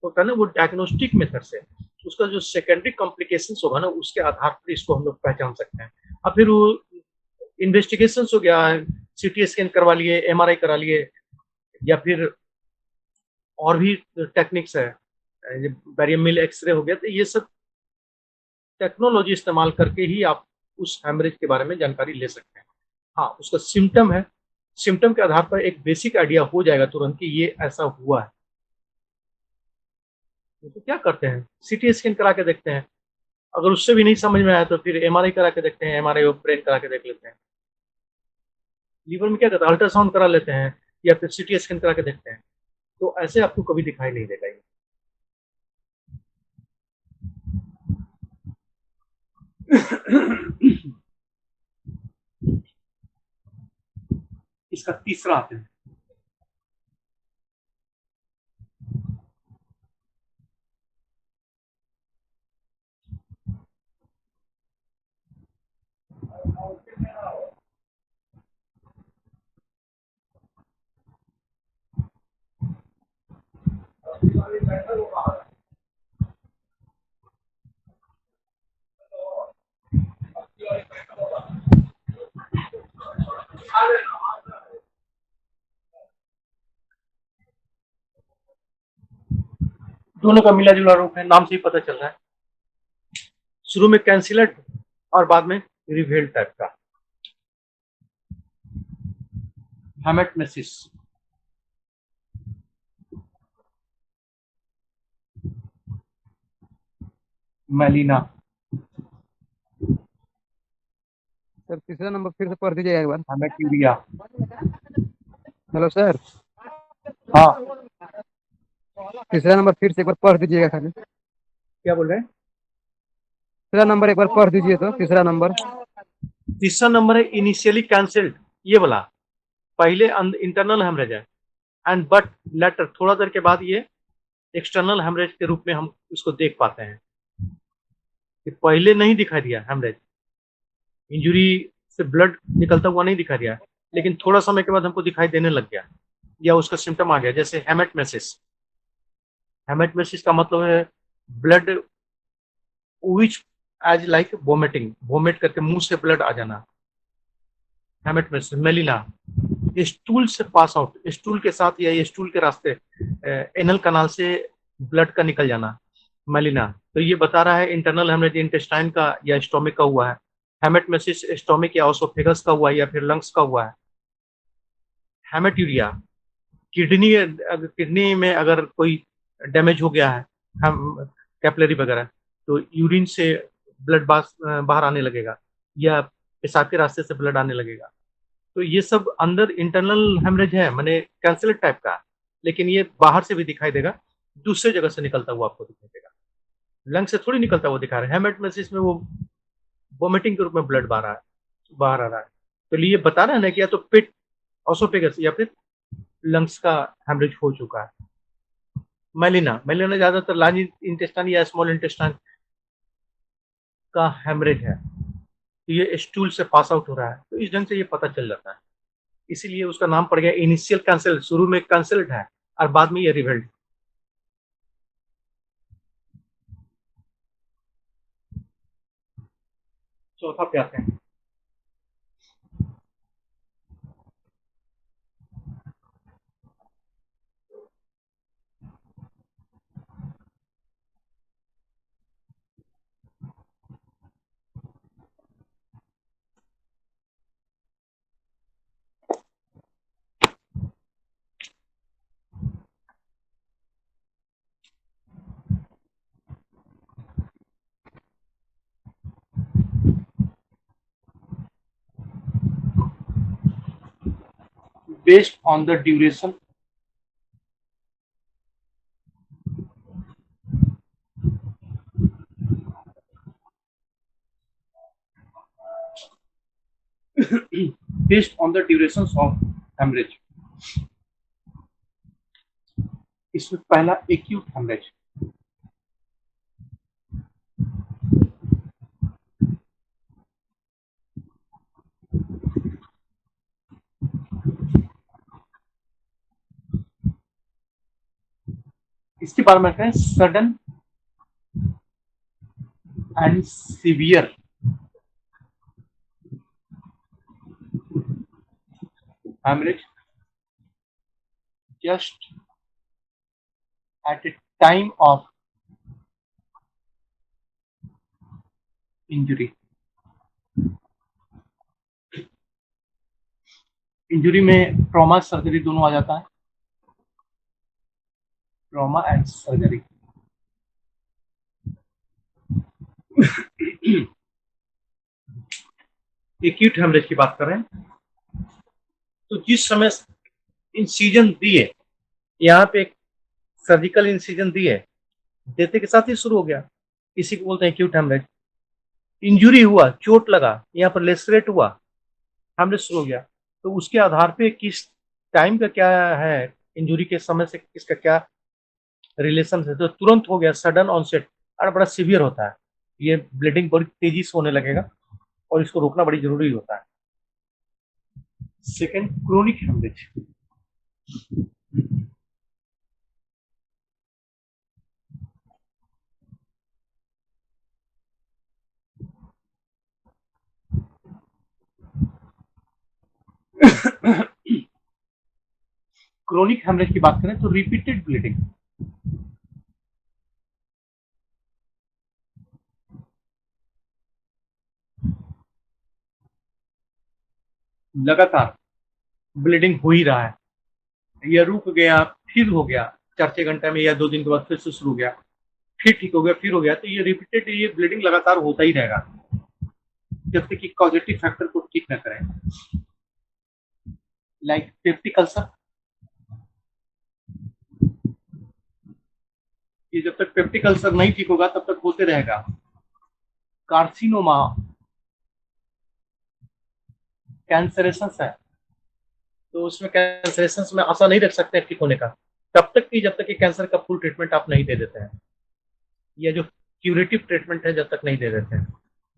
[SPEAKER 1] होता है ना, वो डायग्नोस्टिक मेथड से उसका जो सेकेंडरी कॉम्प्लिकेशंस होगा ना, उसके आधार पर इसको हम लोग पहचान सकते हैं। अब फिर वो इन्वेस्टिगेशन हो गया, सीटी स्कैन करवा लिए, एमआरआई करा लिए, या फिर और भी टेक्निक्स है, बैरियम मिल एक्सरे हो गया। तो ये सब टेक्नोलॉजी इस्तेमाल करके ही आप उस हेमरेज के बारे में जानकारी ले सकते हैं। हाँ, उसका सिम्टम है, सिम्टम के आधार पर एक बेसिक आइडिया हो जाएगा तुरंत कि ये ऐसा हुआ है। तो क्या करते हैं, सीटी स्कैन करा के देखते हैं, अगर उससे भी नहीं समझ में आया तो फिर एमआरआई करा के देखते हैं, एमआरआई ऑफ ब्रेन करा के देख लेते हैं। लीवर में क्या करते हैं, अल्ट्रासाउंड करा लेते हैं या फिर सीटी स्कैन करा के देखते हैं। तो ऐसे आपको कभी दिखाई नहीं देगा ये। इसका तीसरा आते हैं, दोनों का मिला जुला रूप है, नाम से ही पता चल रहा है। शुरू में कैंसिलेट और बाद में रिवेल टाइप का हेमेटमेसिस। मेलिना।
[SPEAKER 5] सर तीसरा नंबर फिर से पढ़ दीजिएगा एक बार।
[SPEAKER 1] हेमेट्यूरिया।
[SPEAKER 5] हेलो सर,
[SPEAKER 1] हाँ,
[SPEAKER 5] तीसरा नंबर फिर से एक बार पढ़ दीजिएगा खाली।
[SPEAKER 1] क्या बोल रहे हैं?
[SPEAKER 5] तीसरा नंबर एक बार पढ़ दीजिए तो, तीसरा नंबर।
[SPEAKER 1] तीसरा नंबर है इनिशियली कैंसिल्ड, ये वाला पहले इंटरनल हेमरेज है, एंड बट लेटर थोड़ा देर के बाद ये एक्सटर्नल हेमरेज के रूप में हम इसको देख पाते हैं। कि पहले नहीं दिखाई दिया हेमरेज, इंजुरी से ब्लड निकलता हुआ नहीं दिखाई दिया, लेकिन थोड़ा समय के बाद हमको दिखाई देने लग गया या उसका सिम्टम आ गया, जैसे हेमेटमेसिस। हेमेटमेसिस का मतलब है blood which as like vomiting, vomit करके मुंह से ब्लड आ जाना, हेमेटमेसिस। मेलिना, स्टूल से पास आउट, स्टूल के साथ या स्टूल के रास्ते एनल कनाल से ब्लड का निकल जाना, मेलिना। तो ये बता रहा है इंटरनल हेमरेज इंटेस्टाइन का या स्टोमिक का हुआ है। हेमेटमेसिस स्टोमिक या ओसोफेगस का हुआ है या फिर लंग्स का हुआ है। हेमेट्यूरिया, किडनी में अगर कोई डैमेज हो गया है, हम कैपिलरी वगैरह, तो यूरिन से ब्लड बाहर आने लगेगा या पेशाब के रास्ते से ब्लड आने लगेगा। तो ये सब अंदर इंटरनल हेमरेज है, माने कैंसलेट टाइप का, लेकिन ये बाहर से भी दिखाई देगा, दूसरे जगह से निकलता हुआ आपको दिखाई देगा, लंग से थोड़ी निकलता हुआ दिखा रहा है। हेमेटमेसिस में वो वोमिटिंग के रूप में ब्लड बाहर आ रहा है। तो ये बता रहा है ना कि या तो पेट, ऑसोफेगस या फिर लंग्स का हेमरेज हो चुका है। मेलिना, मेलिना ज्यादातर लार्ज इंटेस्टाइन या स्मॉल इंटेस्टाइन का हेमरेज है, तो ये स्टूल से पास आउट हो रहा है, तो इस ढंग से ये पता चल जाता है। इसीलिए उसका नाम पड़ गया इनिशियल कैंसल, शुरू में कैंसल्ड है और बाद में ये रिवेल्ड। चौथा पे आते हैं, based on the duration based on the durations of hemorrhage. इसमें पहला acute hemorrhage, इसके बारे में कहें sudden and severe hemorrhage just at a time of injury. Injury में ट्रॉमा सर्जरी दोनों आ जाता है, trauma and surgery. Acute haemorrhage की बात करें तो जिस समय इंसिजन दिए, यहाँ पे एक सर्जिकल इंसिजन दिए, देते के साथ ही शुरू हो गया, इसी को बोलते हैं एक्यूट हेमरेज। इंजुरी हुआ, चोट लगा, यहाँ पर लेसरेट हुआ, हेमरेज शुरू हो गया, तो उसके आधार पे किस टाइम का क्या है, इंजुरी के समय से किसका क्या रिलेशन है, तो तुरंत हो गया, सडन ऑनसेट और बड़ा सीवियर होता है, ये ब्लीडिंग बड़ी तेजी से होने लगेगा और इसको रोकना बड़ी जरूरी होता है। Second, chronic haemorrhage. Chronic haemorrhage की बात करें तो रिपीटेड ब्लीडिंग, लगातार ब्लीडिंग हो ही रहा है, या रुक गया फिर हो गया, 4-6 घंटे में या 2 दिन के बाद फिर से शुरू हो गया, फिर ठीक हो गया, फिर हो गया, तो ये रिपीटेड ये ब्लीडिंग लगातार होता ही रहेगा जब तक कि कॉजेटिव फैक्टर को ठीक न करें। लाइक पेप्टिक अल्सर, ये जब तक पेप्टिक अल्सर नहीं ठीक होगा तब तक होते रहेगा। कार्सिनोमा, कैंसरेशंस है, तो उसमें कैंसरेशंस में आशा नहीं रख सकते ठीक होने का तब तक कि जब तक कि कैंसर का फुल ट्रीटमेंट आप नहीं दे देते हैं, या जो क्यूरेटिव ट्रीटमेंट है जब तक नहीं दे देते हैं,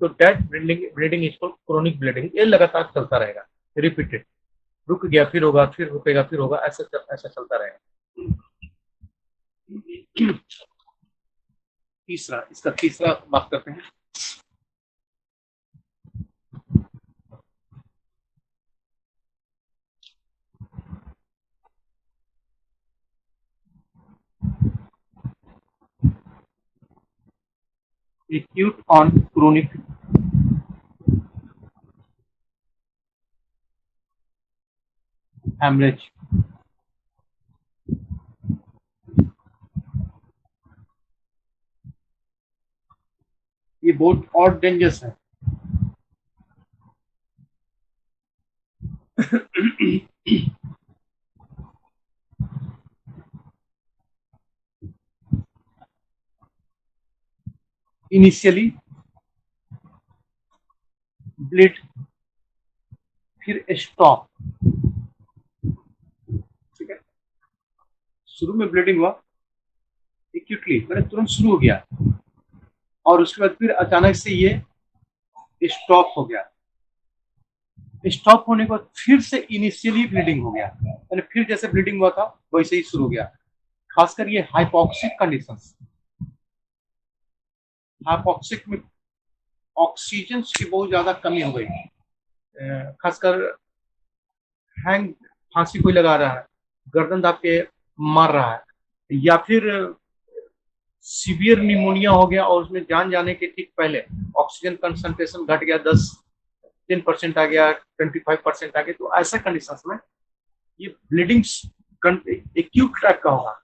[SPEAKER 1] तो that bleeding is called chronic bleeding. ये लगातार चलता रहेगा, रिपीटेड, रुक गया फिर होगा, फिर रुकेगा फिर होगा, ऐसा चलता रहेगा। तीसरा, इसका तीसरा बात करते हैं, acute on chronic hemorrhage। ये बहुत और डेंजरस है। इनिशियली ब्लीड, फिर स्टॉप, ठीक है, शुरू में ब्लीडिंग हुआ एक्यूटली, मैंने तुरंत शुरू हो गया और उसके बाद फिर अचानक से ये स्टॉप हो गया, स्टॉप होने के बाद फिर से इनिशियली ब्लीडिंग हो गया, यानी फिर जैसे ब्लीडिंग हुआ था वैसे ही शुरू हो गया। खासकर ये हाइपोक्सिक कंडीशंस, हाइपोक्सिक में ऑक्सीजन की बहुत ज्यादा कमी हो गई, खासकर हैंग, फांसी कोई लगा रहा है, गर्दन दाब के मार रहा है, या फिर सीवियर निमोनिया हो गया और उसमें जान जाने के ठीक पहले ऑक्सीजन कंसंट्रेशन घट गया, 10% आ गया, 25% आ गया, तो ऐसा कंडीशन में ये ब्लीडिंग एक्यूट टाइप का होगा,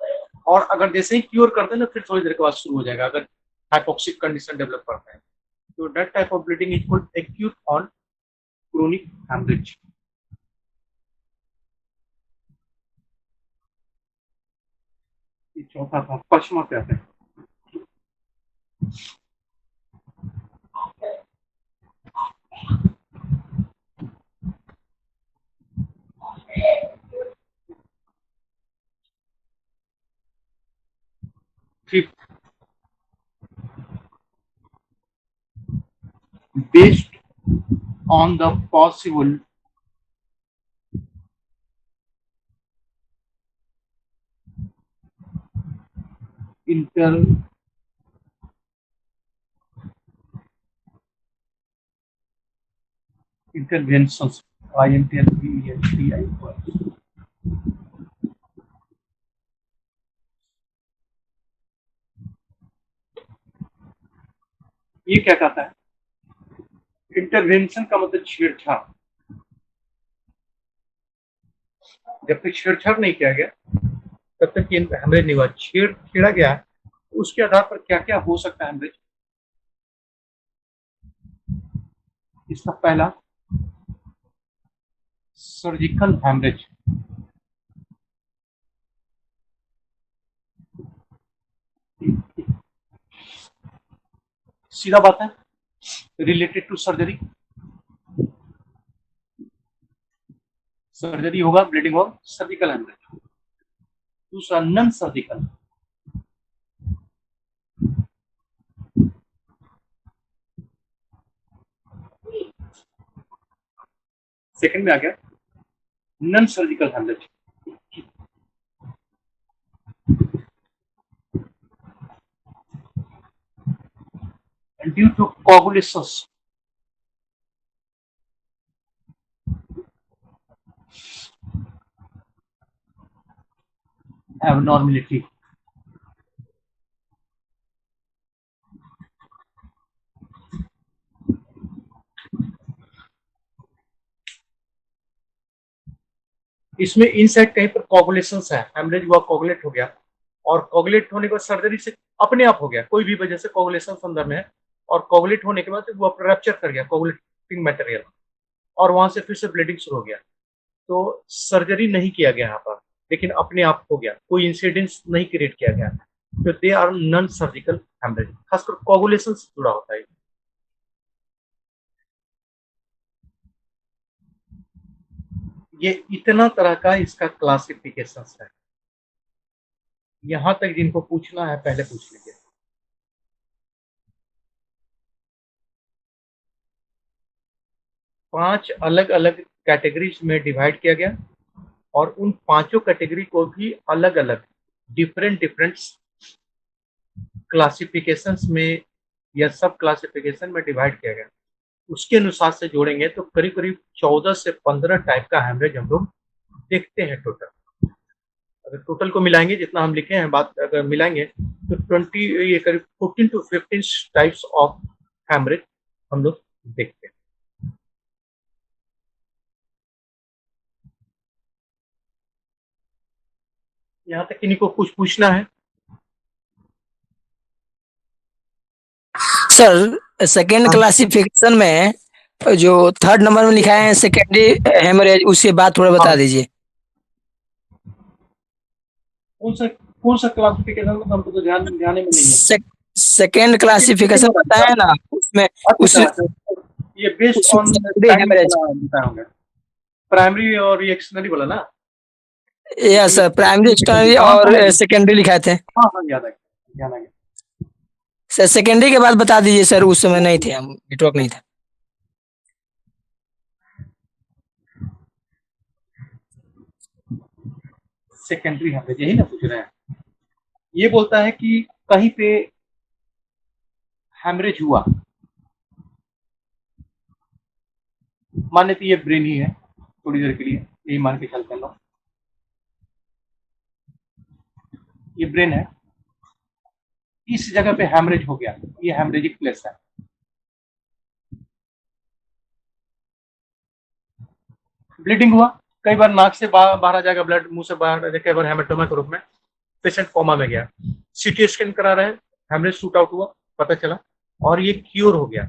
[SPEAKER 1] और अगर जैसे ही क्योर करते हैं ना फिर थोड़ी देर के बाद शुरू हो जाएगा अगर हाइपोक्सिक कंडीशन डेवलप करते हैं, तो that type of bleeding is called acute on chronic haemorrhage. ये चौथा था, पश्चिमा पे आते हैं। Fifth, based on the possible interventions, INTELVENTI, ये क्या कहता है? इंटरवेंशन का मतलब छेड़छाड़। जब तक छेड़छाड़ नहीं किया गया तब तक ये हेमरेज नहीं हुआ। छेड़ा गया उसके आधार पर क्या क्या हो सकता है हेमरेज। इसका पहला, सर्जिकल हेमरेज। सीधा बात है, रिलेटेड टू सर्जरी। सर्जरी होगा, ब्लीडिंग होगा, सर्जिकल हेमरेज। दूसरा, नॉन सर्जिकल। सेकंड में आ गया non surgical haemorrhage. Due to coagulations, abnormality, इसमें इनसाइड कहीं पर कोगुलेशंस है, हेमरेज हुआ, कोगुलेट हो गया, और कोगुलेट होने के बाद सर्जरी से अपने आप हो गया, कोई भी वजह से कोगुलेशन अंदर में है, और कोगुलेट होने के बाद वो रैप्चर कर गया कोगुलेटिंग मटेरियल, और वहां से फिर से ब्लीडिंग शुरू हो गया। तो सर्जरी नहीं किया गया यहाँ पर, लेकिन अपने आप हो गया, कोई इंसिडेंस नहीं क्रिएट किया गया, तो they are non surgical haemorrhage. खासकर कोगुलेशन से जुड़ा होता है। ये इतना तरह का इसका क्लासिफिकेशन है। यहां तक जिनको पूछना है पहले पूछ लीजिए। पांच अलग अलग कैटेगरीज में डिवाइड किया गया, और उन पांचों कैटेगरी को भी अलग अलग डिफरेंट क्लासिफिकेशंस में या सब क्लासिफिकेशन में डिवाइड किया गया। उसके अनुसार से जोड़ेंगे तो करीब करीब 14 से 15 टाइप का हेमरेज हम लोग देखते हैं टोटल। अगर टोटल को मिलाएंगे, जितना हम लिखे हैं बात अगर मिलाएंगे, तो 20 ये करीब 14 to 15 टाइप्स ऑफ हेमरेज हम लोग देखते हैं। यहाँ तक किन्हीं को कुछ पूछना है?
[SPEAKER 2] सर सेकेंड क्लासिफिकेशन में जो थर्ड नंबर में लिखा है सेकेंडरी हेमरेज, उसके बाद थोड़ा बता दीजिए।
[SPEAKER 1] कौन सा क्लासिफिकेशन का हमको तो ध्यान में नहीं है।
[SPEAKER 2] सेकेंड क्लासिफिकेशन बताया ना, उसमें उस
[SPEAKER 1] ये बेस्ड ऑन
[SPEAKER 2] हेमरेज,
[SPEAKER 1] प्राइमरी और ये एक्सटर्नरी बोला ना?
[SPEAKER 2] यस सर, प्राइमरी, एक्सटर्नरी और सेकेंडरी लिखाए थे।
[SPEAKER 1] हाँ याद आ गया।
[SPEAKER 2] सर सेकेंडरी के बाद बता दीजिए सर, उस समय नहीं थे हम, नेटवर्क नहीं था।
[SPEAKER 1] सेकेंडरी हेमरेज यही ना पूछ रहे हैं। ये बोलता है कि कहीं पे हेमरेज हुआ, माने तो ये ब्रेन ही है, थोड़ी देर के लिए यही मान के चलते हैं लोग, ये ब्रेन है, इस जगह पे हेमरेज हो गया, ये हेमरेजिक प्लेस है। ब्लीडिंग हुआ, कई बार नाक से बाहर आ जाएगा ब्लड, मुंह से बाहर आ जाएगा, कई बार हेमेटोमा के रूप में, पेशेंट कोमा में गया, सीटी स्कैन करा रहे हैं, हेमरेज शूट आउट हुआ, पता चला, और ये क्योर हो गया,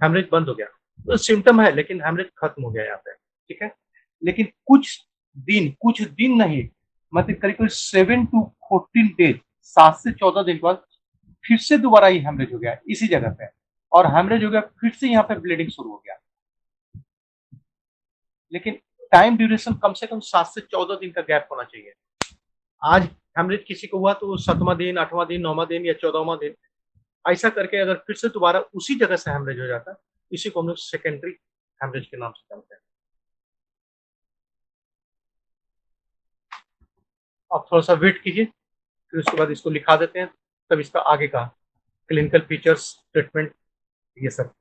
[SPEAKER 1] हेमरेज बंद हो गया। तो सिम्टम है लेकिन हेमरेज खत्म हो गया यहाँ पे, ठीक है। लेकिन कुछ दिन नहीं, मतलब करीब 7 to 14 डेज, 7 से 14 दिन बाद फिर से दोबारा ये हेमरेज हो गया इसी जगह पे, और हेमरेज हो गया फिर से यहाँ पे ब्लीडिंग शुरू हो गया। लेकिन टाइम ड्यूरेशन कम से कम 7 से 14 दिन का गैप होना चाहिए। आज हेमरेज किसी को हुआ तो 7वां दिन, 8वां दिन, 9वां दिन या 14वां दिन, ऐसा करके अगर फिर से दोबारा उसी जगह से हेमरेज हो जाता है, इसी को हम लोग सेकेंडरी हेमरेज के नाम से जानते हैं। आप थोड़ा-सा वेट कीजिए, फिर उसके बाद इसको लिखा देते हैं, तब इसका आगे का क्लिनिकल फीचर्स, ट्रीटमेंट, ये सब।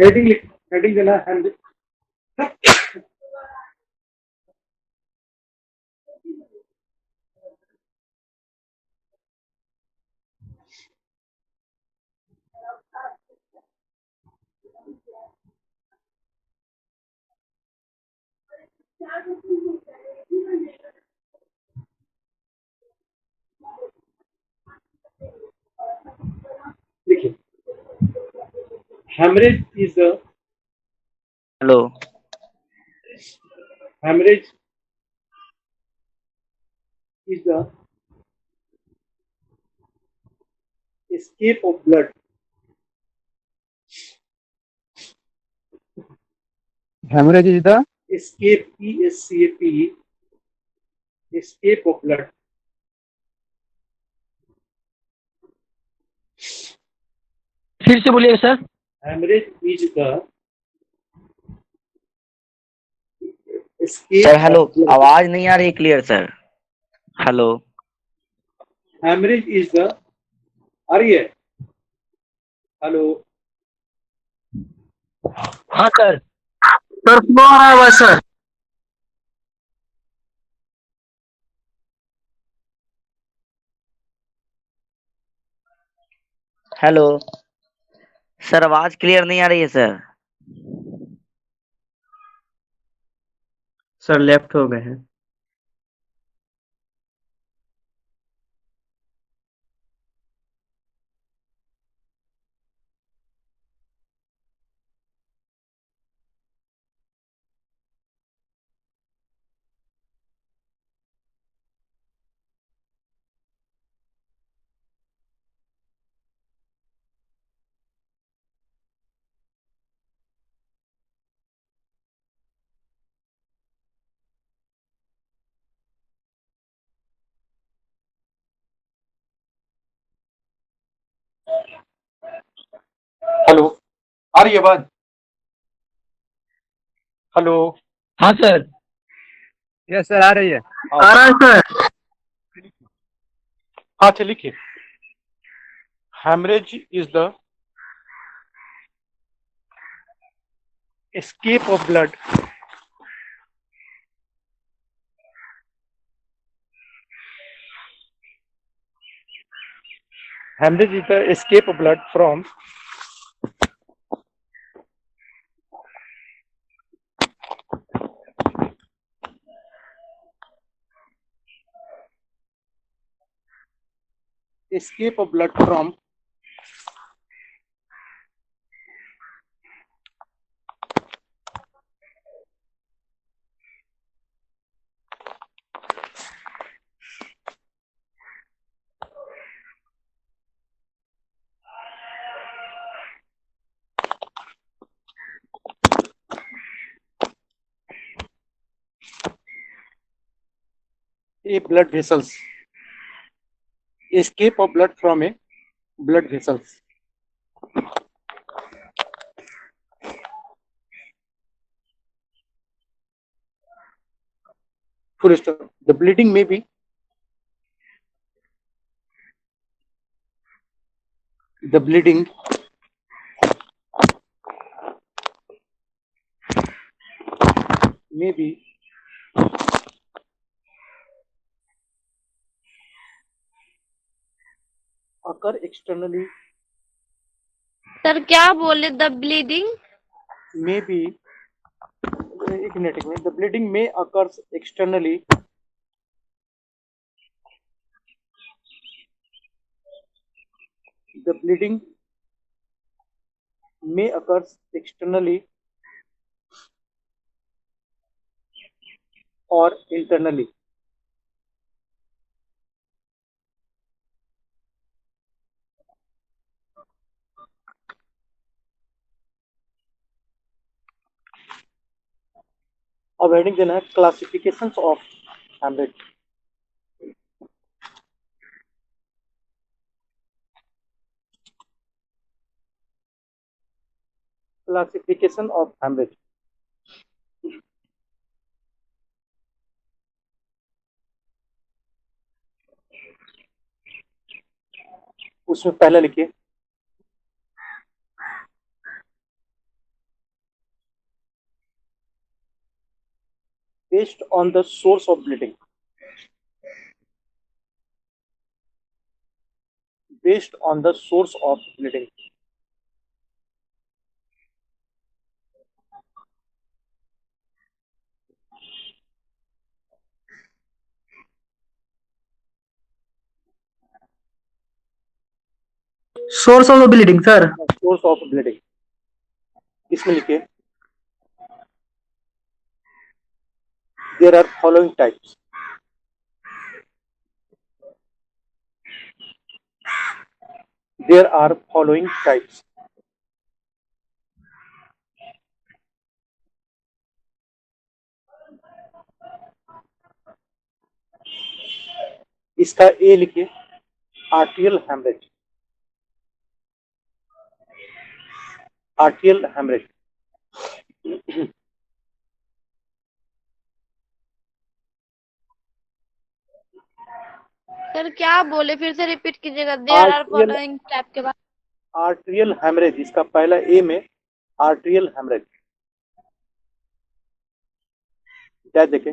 [SPEAKER 1] हेडिंग हेडिंग देना है। देखिए, hemorrhage is the
[SPEAKER 3] hello.
[SPEAKER 1] hemorrhage is the escape of blood.
[SPEAKER 5] Hemorrhage is the
[SPEAKER 1] Escape, ESCAP, escape of blood.
[SPEAKER 2] फिर से बोलिए sir.
[SPEAKER 1] Hemorrhage is the escape
[SPEAKER 3] sir hello,
[SPEAKER 1] of blood.
[SPEAKER 3] आवाज नहीं आ रही clear sir. Hello.
[SPEAKER 1] Hemorrhage is the, आ रही है? Hello
[SPEAKER 2] हाँ sir.
[SPEAKER 1] Sir, slow आ रहा है सर।
[SPEAKER 3] हेलो सर, आवाज क्लियर नहीं आ रही है सर।
[SPEAKER 1] सर लेफ्ट हो गए हैं। हेलो, आ रही है आवाज? हेलो,
[SPEAKER 2] हाँ सर।
[SPEAKER 5] यस सर आ रही है।
[SPEAKER 1] आ रहा है सर। हाँ, चलिए लिखिए। Hemorrhage is the escape of blood. Hemorrhage is the escape of blood from escape of blood from a blood vessels. Escape of blood from a blood vessels. Full stop. The bleeding may be the bleeding may be occur externally,
[SPEAKER 6] sir क्या बोले the bleeding?
[SPEAKER 1] may be एक minute the bleeding may occurs externally the bleeding may occurs externally or internally. अब heading देना है classifications of hemorrhage. Classification of hemorrhage. उसमें पहले लिखिए based on the source of bleeding. Based on the source of bleeding.
[SPEAKER 4] Source of the bleeding sir
[SPEAKER 1] source of bleeding इसमें लिखिए there are following types. There are following types. इसका A लिखिए arterial haemorrhage. Arterial haemorrhage.
[SPEAKER 6] Sir क्या बोले फिर से repeat कीजिएगा. There are following type के बाद.
[SPEAKER 1] आर्टियल हेमरेज इसका पहला ए में आर्टियल हेमरेज. क्या देखें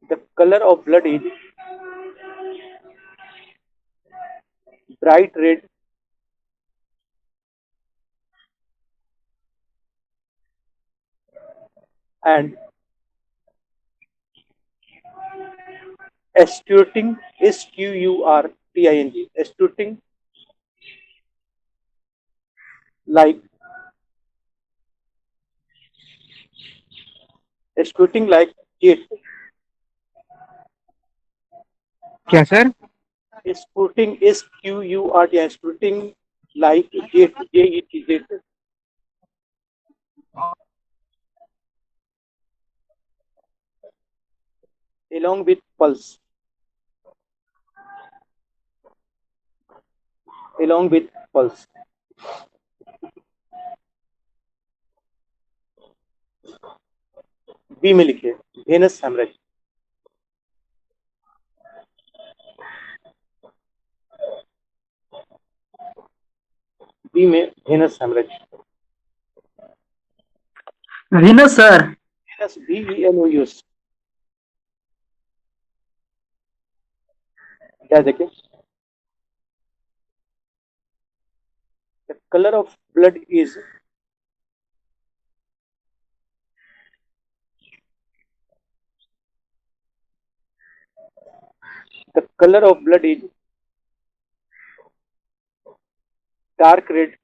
[SPEAKER 1] the color of blood is bright red and estuting squirting estuting like jet.
[SPEAKER 5] क्या सर?
[SPEAKER 1] Squirting squirting squirting like jet jet. Along with pulse. B में लिखिए वेनस हेमरेज. बी में venous haemorrhage.
[SPEAKER 4] Venous sir
[SPEAKER 1] venous VENOUS. क्या देखें the color of blood is dark red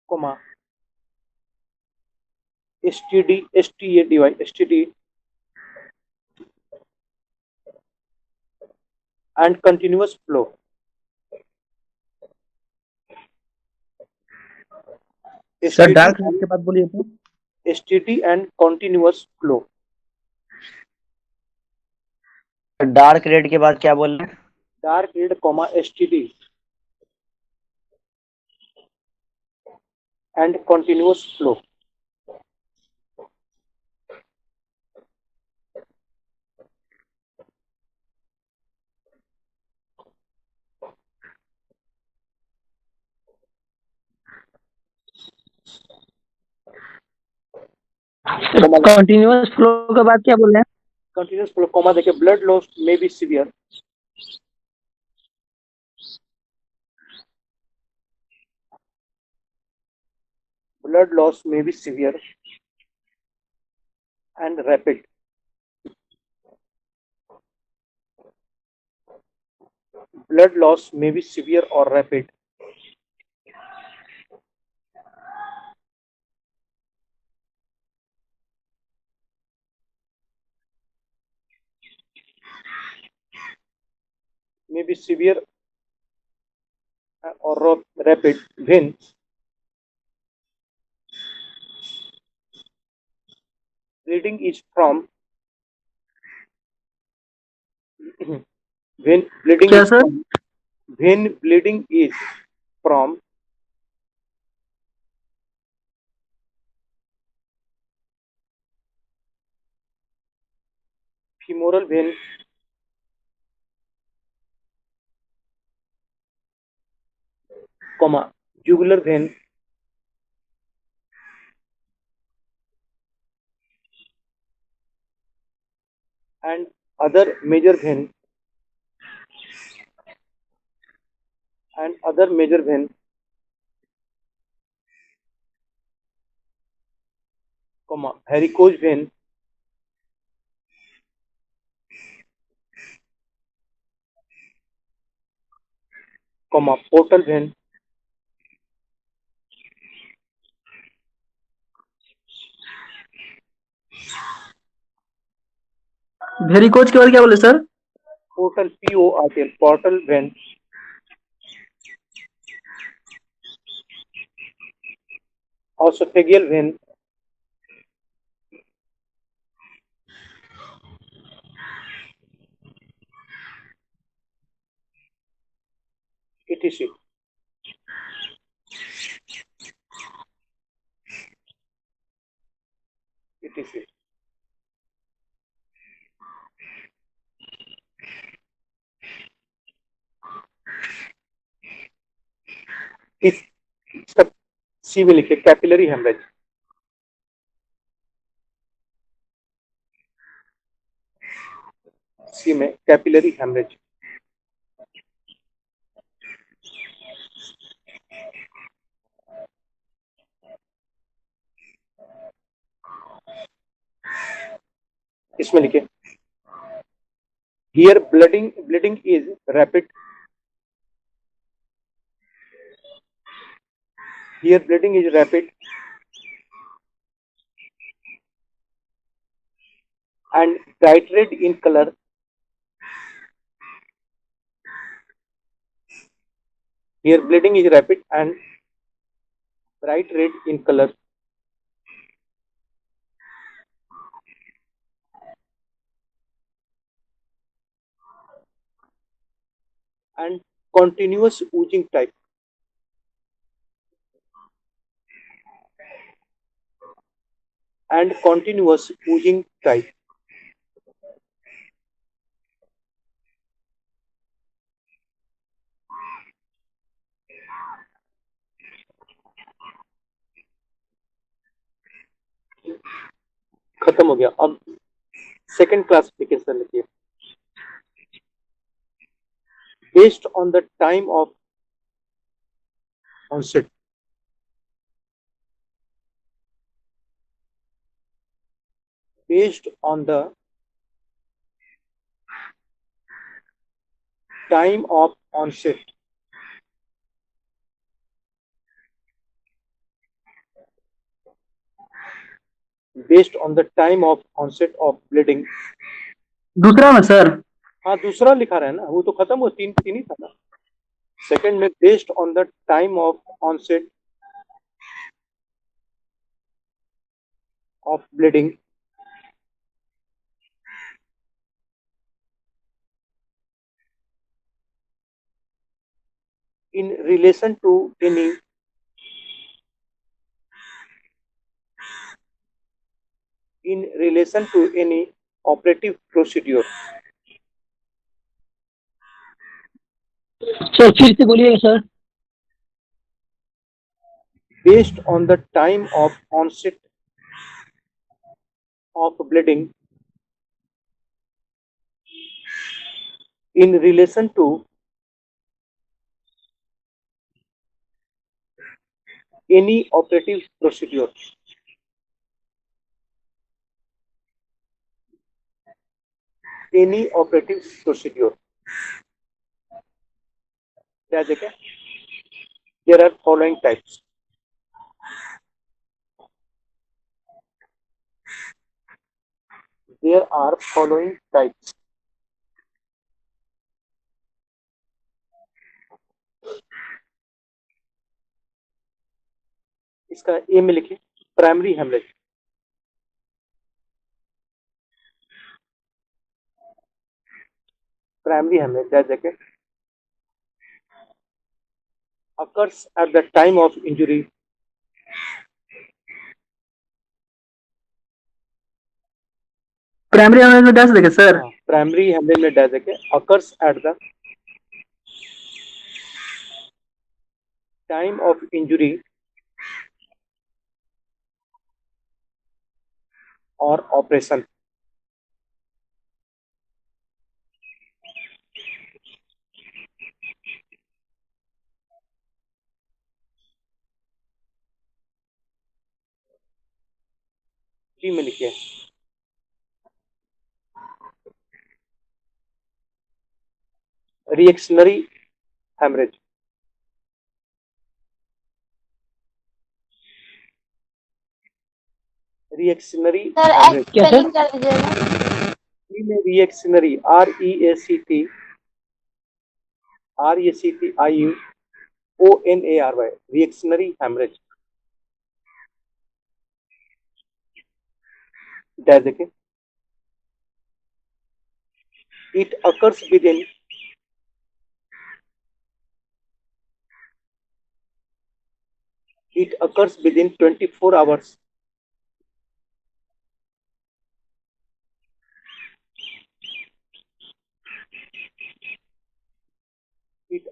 [SPEAKER 1] comma STD and continuous flow.
[SPEAKER 4] Sir dark red के बाद बोलिए तो
[SPEAKER 1] STD and continuous flow.
[SPEAKER 3] Dark red के बाद क्या बोल रहे हैं?
[SPEAKER 1] Dark red comma STD and continuous flow.
[SPEAKER 4] Continuous flow के बाद क्या बोल रहे हैं
[SPEAKER 1] Continuous flow comma देखिए blood loss may be severe. Blood loss may be severe and rapid. Blood loss may be severe or rapid. May be severe or rapid when bleeding is from when bleeding
[SPEAKER 4] क्या
[SPEAKER 1] is
[SPEAKER 4] sir?
[SPEAKER 1] from vein bleeding is from femoral vein, comma, jugular vein, and other major vein, comma, varicose vein, comma, portal vein,
[SPEAKER 4] varicose के बाद क्या बोले sir?
[SPEAKER 1] portal PORTL, portal vein, esophageal vein, etc. etc. इस सब सी में लिखे capillary haemorrhage, सी में capillary haemorrhage, इसमें लिखे here bleeding is rapid, here bleeding is rapid and bright red in color, here bleeding is rapid and bright red in color, and continuous oozing type, and continuous oozing type. खत्म हो गया। अब second classification लिखिए, based on the time of onset, based on the time of onset, based on the time of onset of bleeding।
[SPEAKER 4] दूसरा में sir?
[SPEAKER 1] हाँ दूसरा लिखा रहा है ना, वो तो खत्म हो, तीन तीन ही था ना। सेकंड में based on the time of onset of bleeding in relation to any operative procedure,
[SPEAKER 4] sir फिर से बोलिएगा sir.
[SPEAKER 1] based on the time of onset of bleeding in relation to any operative procedure, any operative procedure। क्या जगह? There are following types, there are following types, इसका A में लिखिए, primary haemorrhage, primary haemorrhage that जगह occurs at the time of injury
[SPEAKER 4] primary haemorrhage में dash देखे sir
[SPEAKER 1] primary haemorrhage में dash देखे occurs at the time of injury or operation. D में लिखिए reactionary haemorrhage reactionary
[SPEAKER 6] sir
[SPEAKER 1] haemorrhage
[SPEAKER 4] क्या sir
[SPEAKER 6] spelling कर दीजिएगा।
[SPEAKER 1] डी में reactionary REACTIONARY reactionary haemorrhage dash देखें it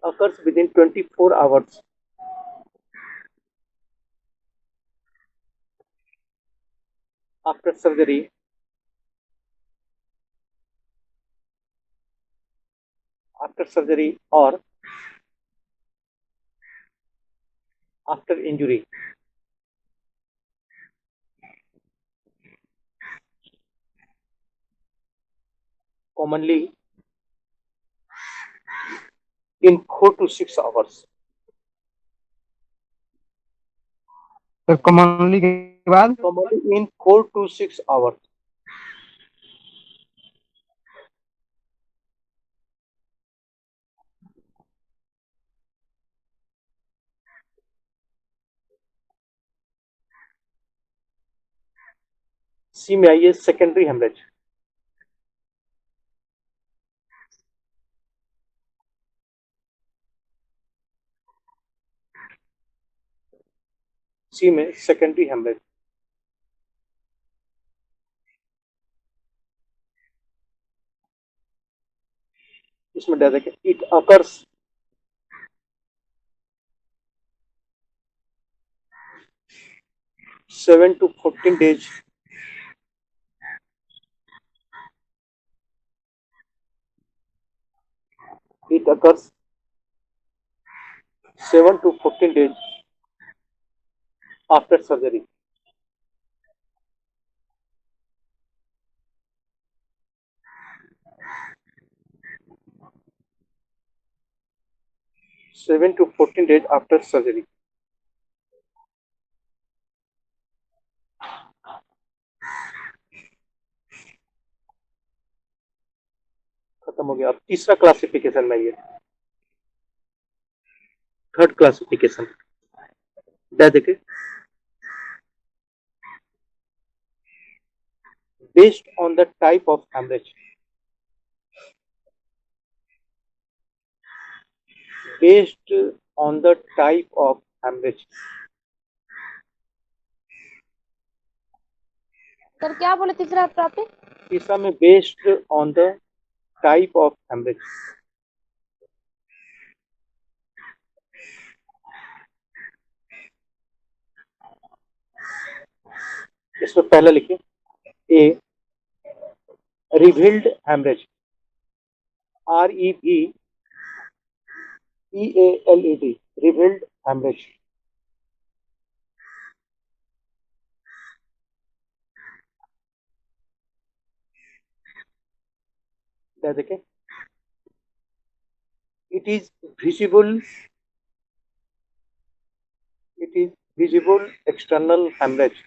[SPEAKER 1] occurs within 24 hours after surgery or after injury. Commonly in 4 to 6 hours.
[SPEAKER 5] Sir commonly के बाद
[SPEAKER 1] Commonly in 4 to 6 hours. सी में आइए secondary haemorrhage सी में सेकेंडरी हेमरेज इसमें डर देखें it occurs seven to 14 days it occurs 7 to 14 days after surgery. Seven to 14 days after surgery. खत्म हो गया अब तीसरा क्लासिफिकेशन में ये थर्ड क्लासिफिकेशन देखे based on the type of hemorrhage based on the type of hemorrhage
[SPEAKER 6] sir क्या बोले तीसरा टॉपिक?
[SPEAKER 1] तीसरा में based on the type of hemorrhage इसमें पहला लिखिए ए revealed hemorrhage REVEALED revealed hemorrhage क्या देखें it is visible external hemorrhage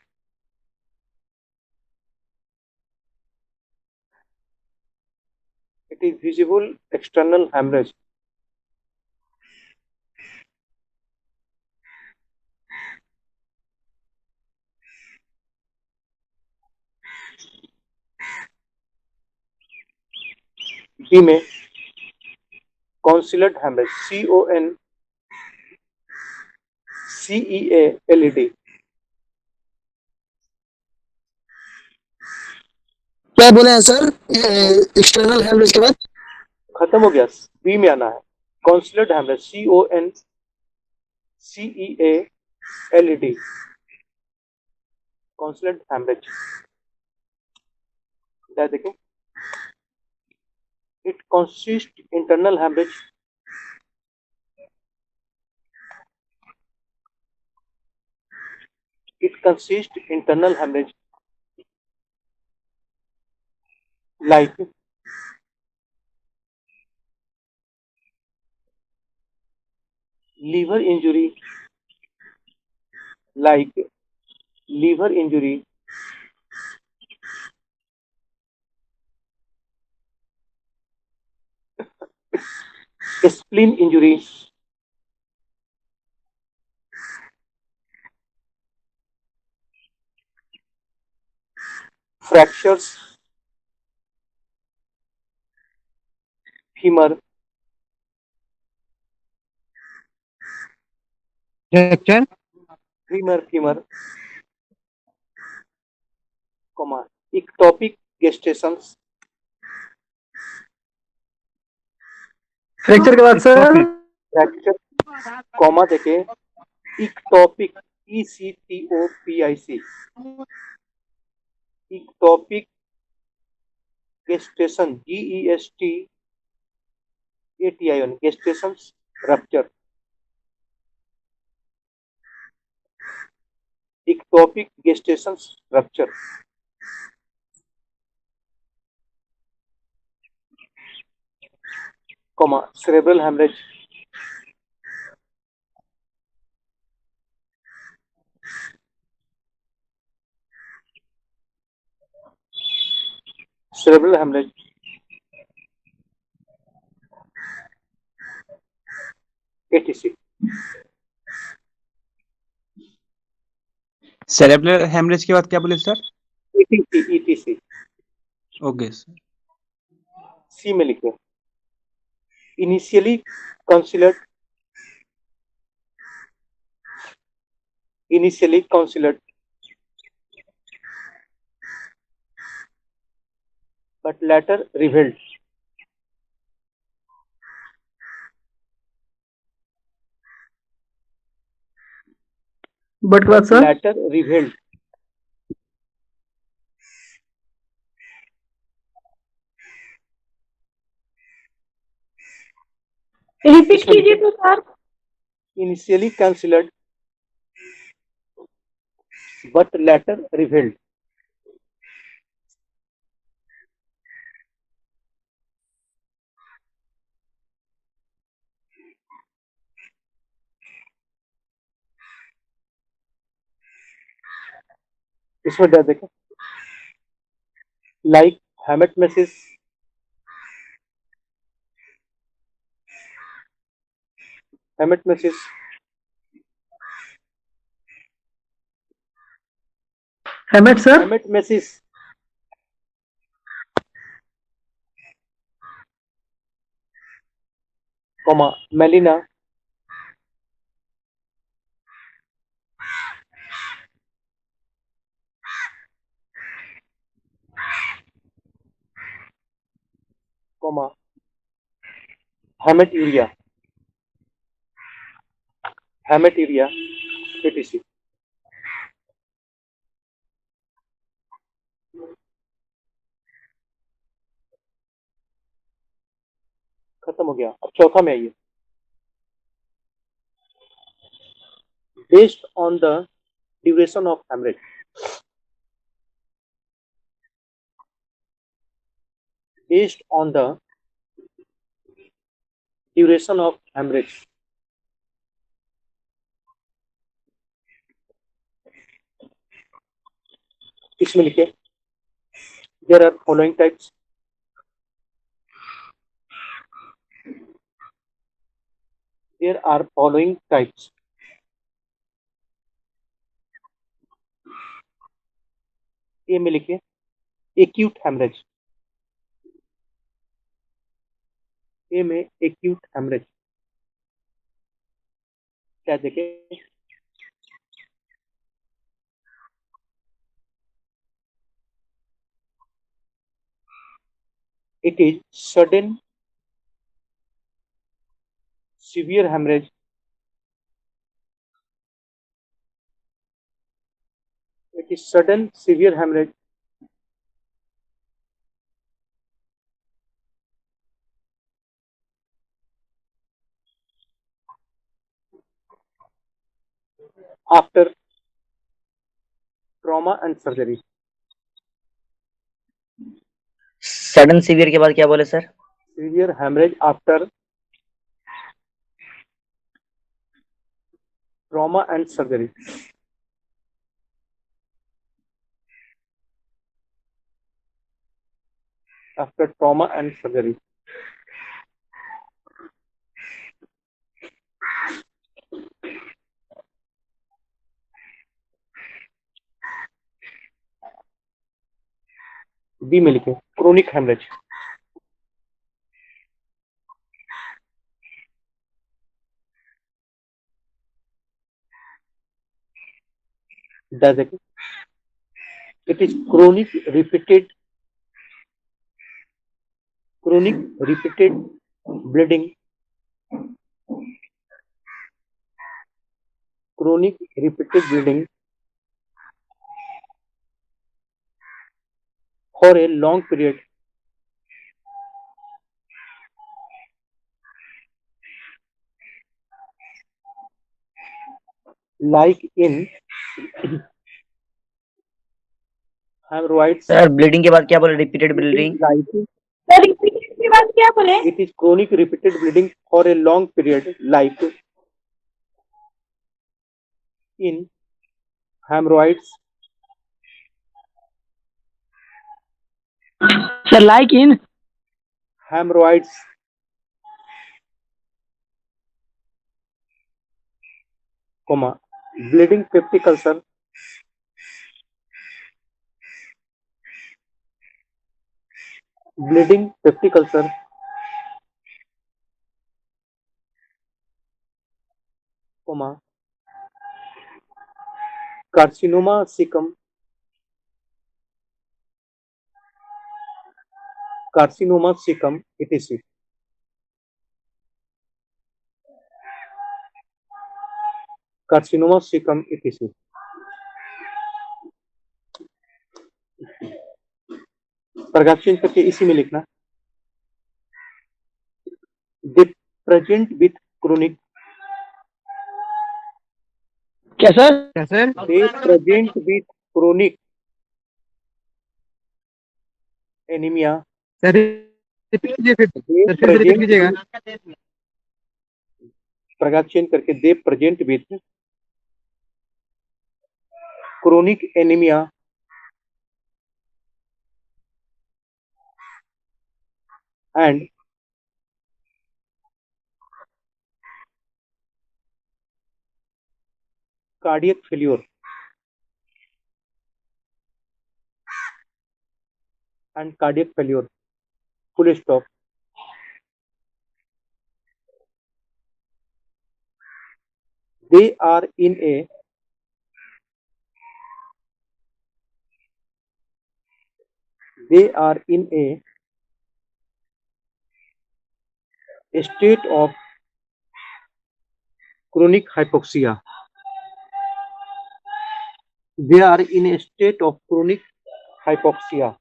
[SPEAKER 1] it is visible external hemorrhage B में concealed hemorrhage CONCEALED CEALED।
[SPEAKER 2] क्या बोले हैं सर? एक्सटर्नल हेमरेज के बाद
[SPEAKER 1] खत्म हो गया, बी में आना है। Concealed haemorrhage, CONCEALED, concealed haemorrhage. क्या देखें, it consist internal haemorrhage like liver injury, like liver injury, spleen injury, fractures, femur,
[SPEAKER 5] fracture
[SPEAKER 1] femur, comma, ectopic gestations,
[SPEAKER 4] fracture के बाद सर
[SPEAKER 1] fracture, comma देके ectopic, ECTOPIC, ectopic gestation, GESTATION, gestations rupture, ectopic gestations rupture, comma, cerebral hemorrhage, cerebral hemorrhage, etc.
[SPEAKER 7] Cerebral haemorrhage के बाद क्या बोले सर?
[SPEAKER 1] etc.
[SPEAKER 7] Okay sir.
[SPEAKER 1] C में लिखे, initially considered but later revealed,
[SPEAKER 4] but के बाद सर
[SPEAKER 1] later revealed,
[SPEAKER 6] रिपीट कीजिए तो sir.
[SPEAKER 1] initially considered but later revealed, इसमें क्या देखें, like haematemesis, haematemesis,
[SPEAKER 4] haemat sir
[SPEAKER 1] haematemesis, comma, melaena, comma, haematuria, etc. खत्म हो गया। अब चौथा में आइए, based on the duration of haemorrhage, based on the duration of hemorrhage, इसमें लिखे, there are following types, ए में लिखे acute hemorrhage, ए में acute hemorrhage, क्या देखें, It is sudden severe hemorrhage after trauma and surgery.
[SPEAKER 3] Sudden severe के बाद क्या बोले sir?
[SPEAKER 1] Severe hemorrhage after trauma and surgery. After trauma and surgery. B में लिखे chronic haemorrhage. Does it? It is chronic repeated bleeding. Chronic repeated bleeding for a long period. Like in hemorrhoids.
[SPEAKER 3] Sir bleeding के बाद क्या बोले? Repeated bleeding.
[SPEAKER 1] It is chronic repeated bleeding for a long period, like in hemorrhoids.
[SPEAKER 4] Sir, like in
[SPEAKER 1] Hemorrhoids. Comma, bleeding peptic ulcer. Bleeding peptic ulcer. Comma, carcinoma cecum. Carcinoma cecum, etc. Carcinoma cecum, etc. Paragraph change करके इसी में लिखना. They present with chronic.
[SPEAKER 4] क्या sir?
[SPEAKER 5] क्या sir?
[SPEAKER 1] They present with chronic anemia.
[SPEAKER 5] Sir repeat कीजिए फिर.
[SPEAKER 1] They
[SPEAKER 5] sir फिर से रिपीट कीजिएगा.
[SPEAKER 1] पैराग्राफ चेंज करके they present with chronic anemia and cardiac failure. And cardiac failure. Full stop. They are in a state of chronic hypoxia. They are in a state of chronic hypoxia.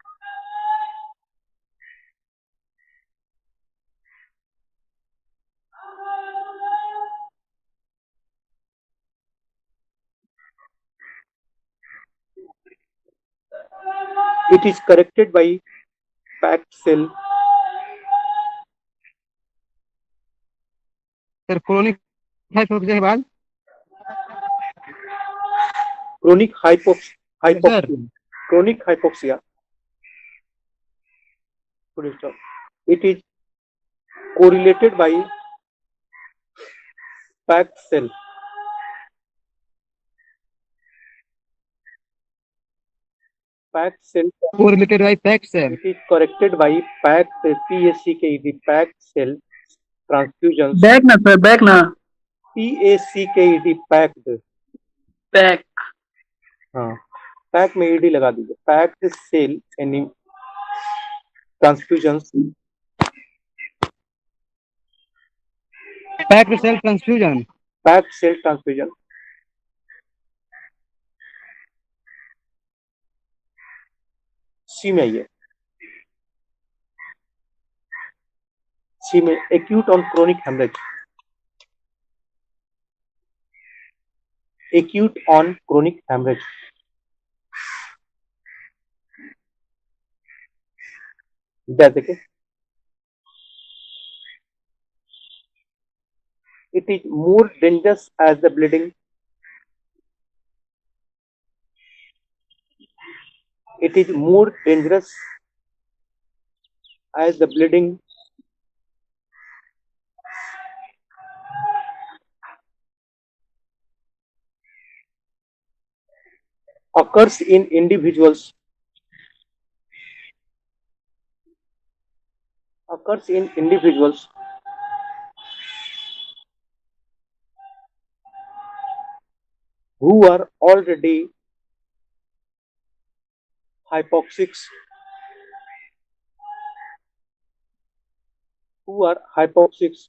[SPEAKER 1] It is corrected by packed cell.
[SPEAKER 5] Sir chronic hypoxia के बाद
[SPEAKER 1] Chronic hypoxia.
[SPEAKER 5] Sir.
[SPEAKER 1] Chronic hypoxia. Full stop. It is correlated by packed cell. Packed cell.
[SPEAKER 5] correlated by packed cell.
[SPEAKER 1] It is corrected by packed PACKED packed cell transfusions.
[SPEAKER 4] Pack ना sir, pack ना.
[SPEAKER 1] PACKED packed.
[SPEAKER 4] Pack.
[SPEAKER 1] हाँ pack में E D लगा दीजिए. Packed cell transfusions,
[SPEAKER 5] packed cell transfusion,
[SPEAKER 1] packed cell transfusion, C में आइए, सी में acute on chronic hemorrhage, acute on chronic hemorrhage, देखिए, it is more dangerous as the bleeding, it is more dangerous as the bleeding occurs in individuals who are already hypoxics, who are hypoxics,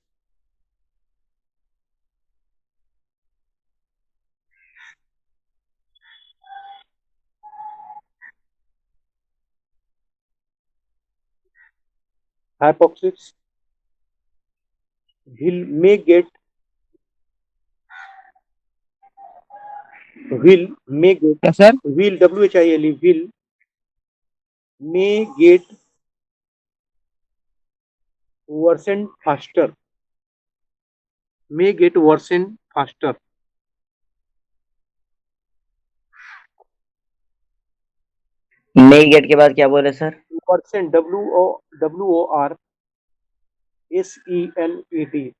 [SPEAKER 1] hypoxics may get
[SPEAKER 5] yes sir,
[SPEAKER 1] will WHILE will may get worsen faster, may get worsen faster,
[SPEAKER 3] may gate के बाद क्या बोले sir?
[SPEAKER 1] worsen WORSENED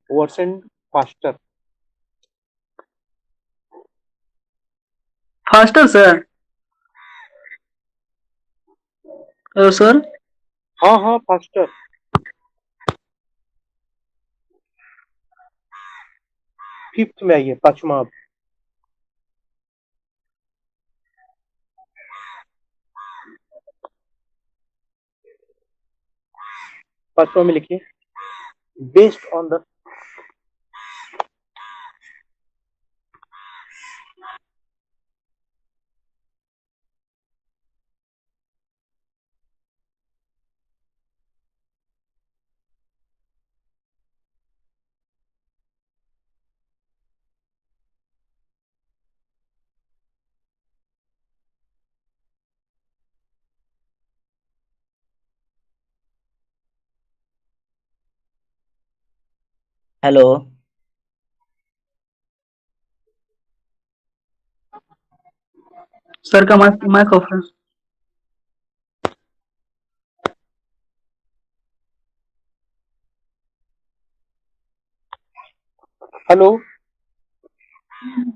[SPEAKER 1] worsen faster,
[SPEAKER 4] faster sir, hello sir,
[SPEAKER 1] हाँ हाँ faster, fifth में आइए, पांचवा, पांचवा में लिखिए, based on the
[SPEAKER 3] hello,
[SPEAKER 4] sir का माइक ऑफ है।
[SPEAKER 1] हेलो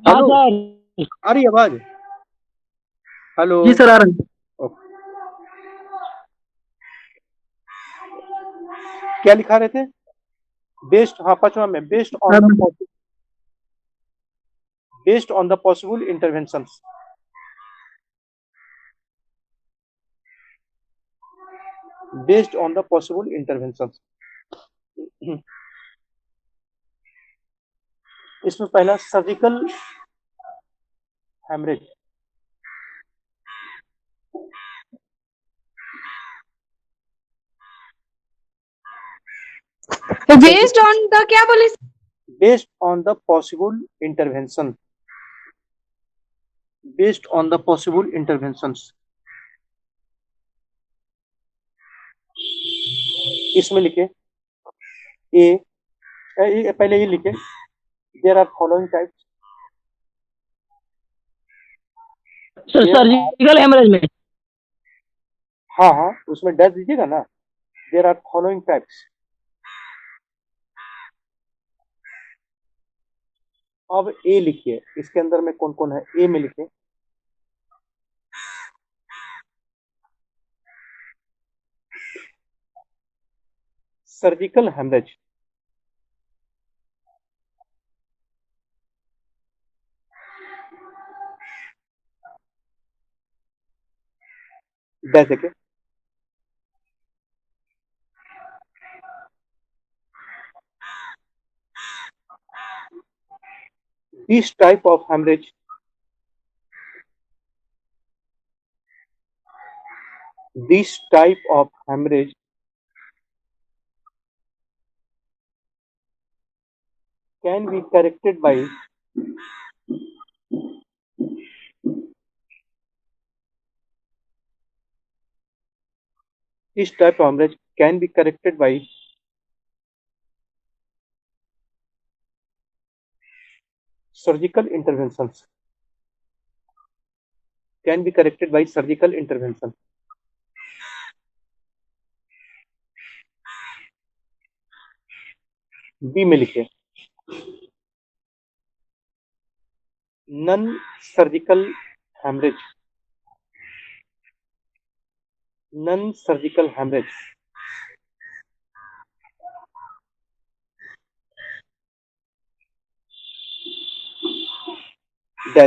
[SPEAKER 4] हाँ
[SPEAKER 1] हेलो,
[SPEAKER 4] सर,
[SPEAKER 1] आ रही आवाज? हेलो,
[SPEAKER 4] जी सर आ रहे हैं।
[SPEAKER 1] क्या लिखा रहे थे? बेस्ड, हाँ पांचवा में, based on the possible interventions, based on the possible interventions. इसमें पहला surgical haemorrhage,
[SPEAKER 6] based on the क्या बोले?
[SPEAKER 1] Based on the possible intervention, based on the possible interventions. इसमें लिखे ए, पहले ये लिखे, there are following types,
[SPEAKER 4] sir surgical haemorrhage में
[SPEAKER 1] हाँ हाँ उसमें डैश दीजिएगा ना, देयर आर फॉलोइंग टाइप्स। अब ए लिखिए, इसके अंदर में कौन कौन है, ए में लिखे सर्जिकल हेमरेज, डैश देखे, This type of hemorrhage can be corrected by surgical interventions. Can be corrected by surgical intervention. B में लिखे नन सर्जिकल हेमरेज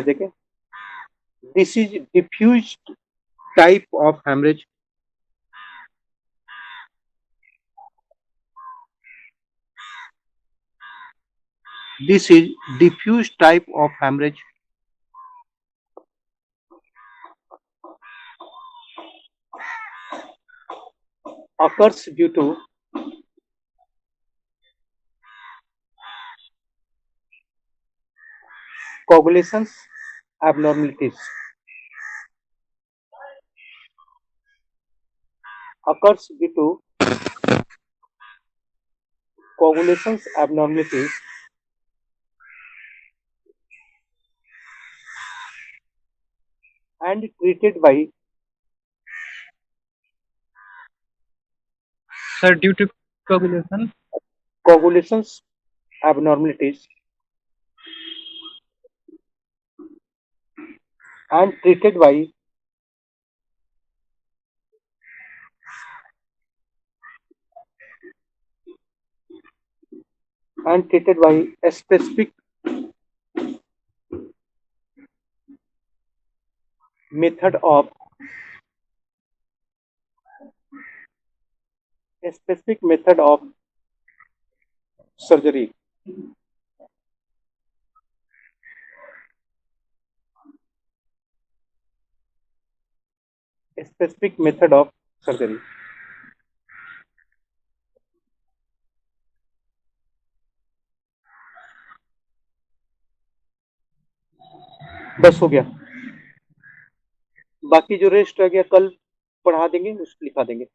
[SPEAKER 1] देखे this is diffused type of haemorrhage occurs due to coagulations abnormalities. And treated by
[SPEAKER 5] Sir, due to coagulation.
[SPEAKER 1] coagulations abnormalities and treated by a specific method of surgery. A specific method of surgery. बस हो गया, बाकी जो rest रह गया कल पढ़ा देंगे, उसको लिखा देंगे।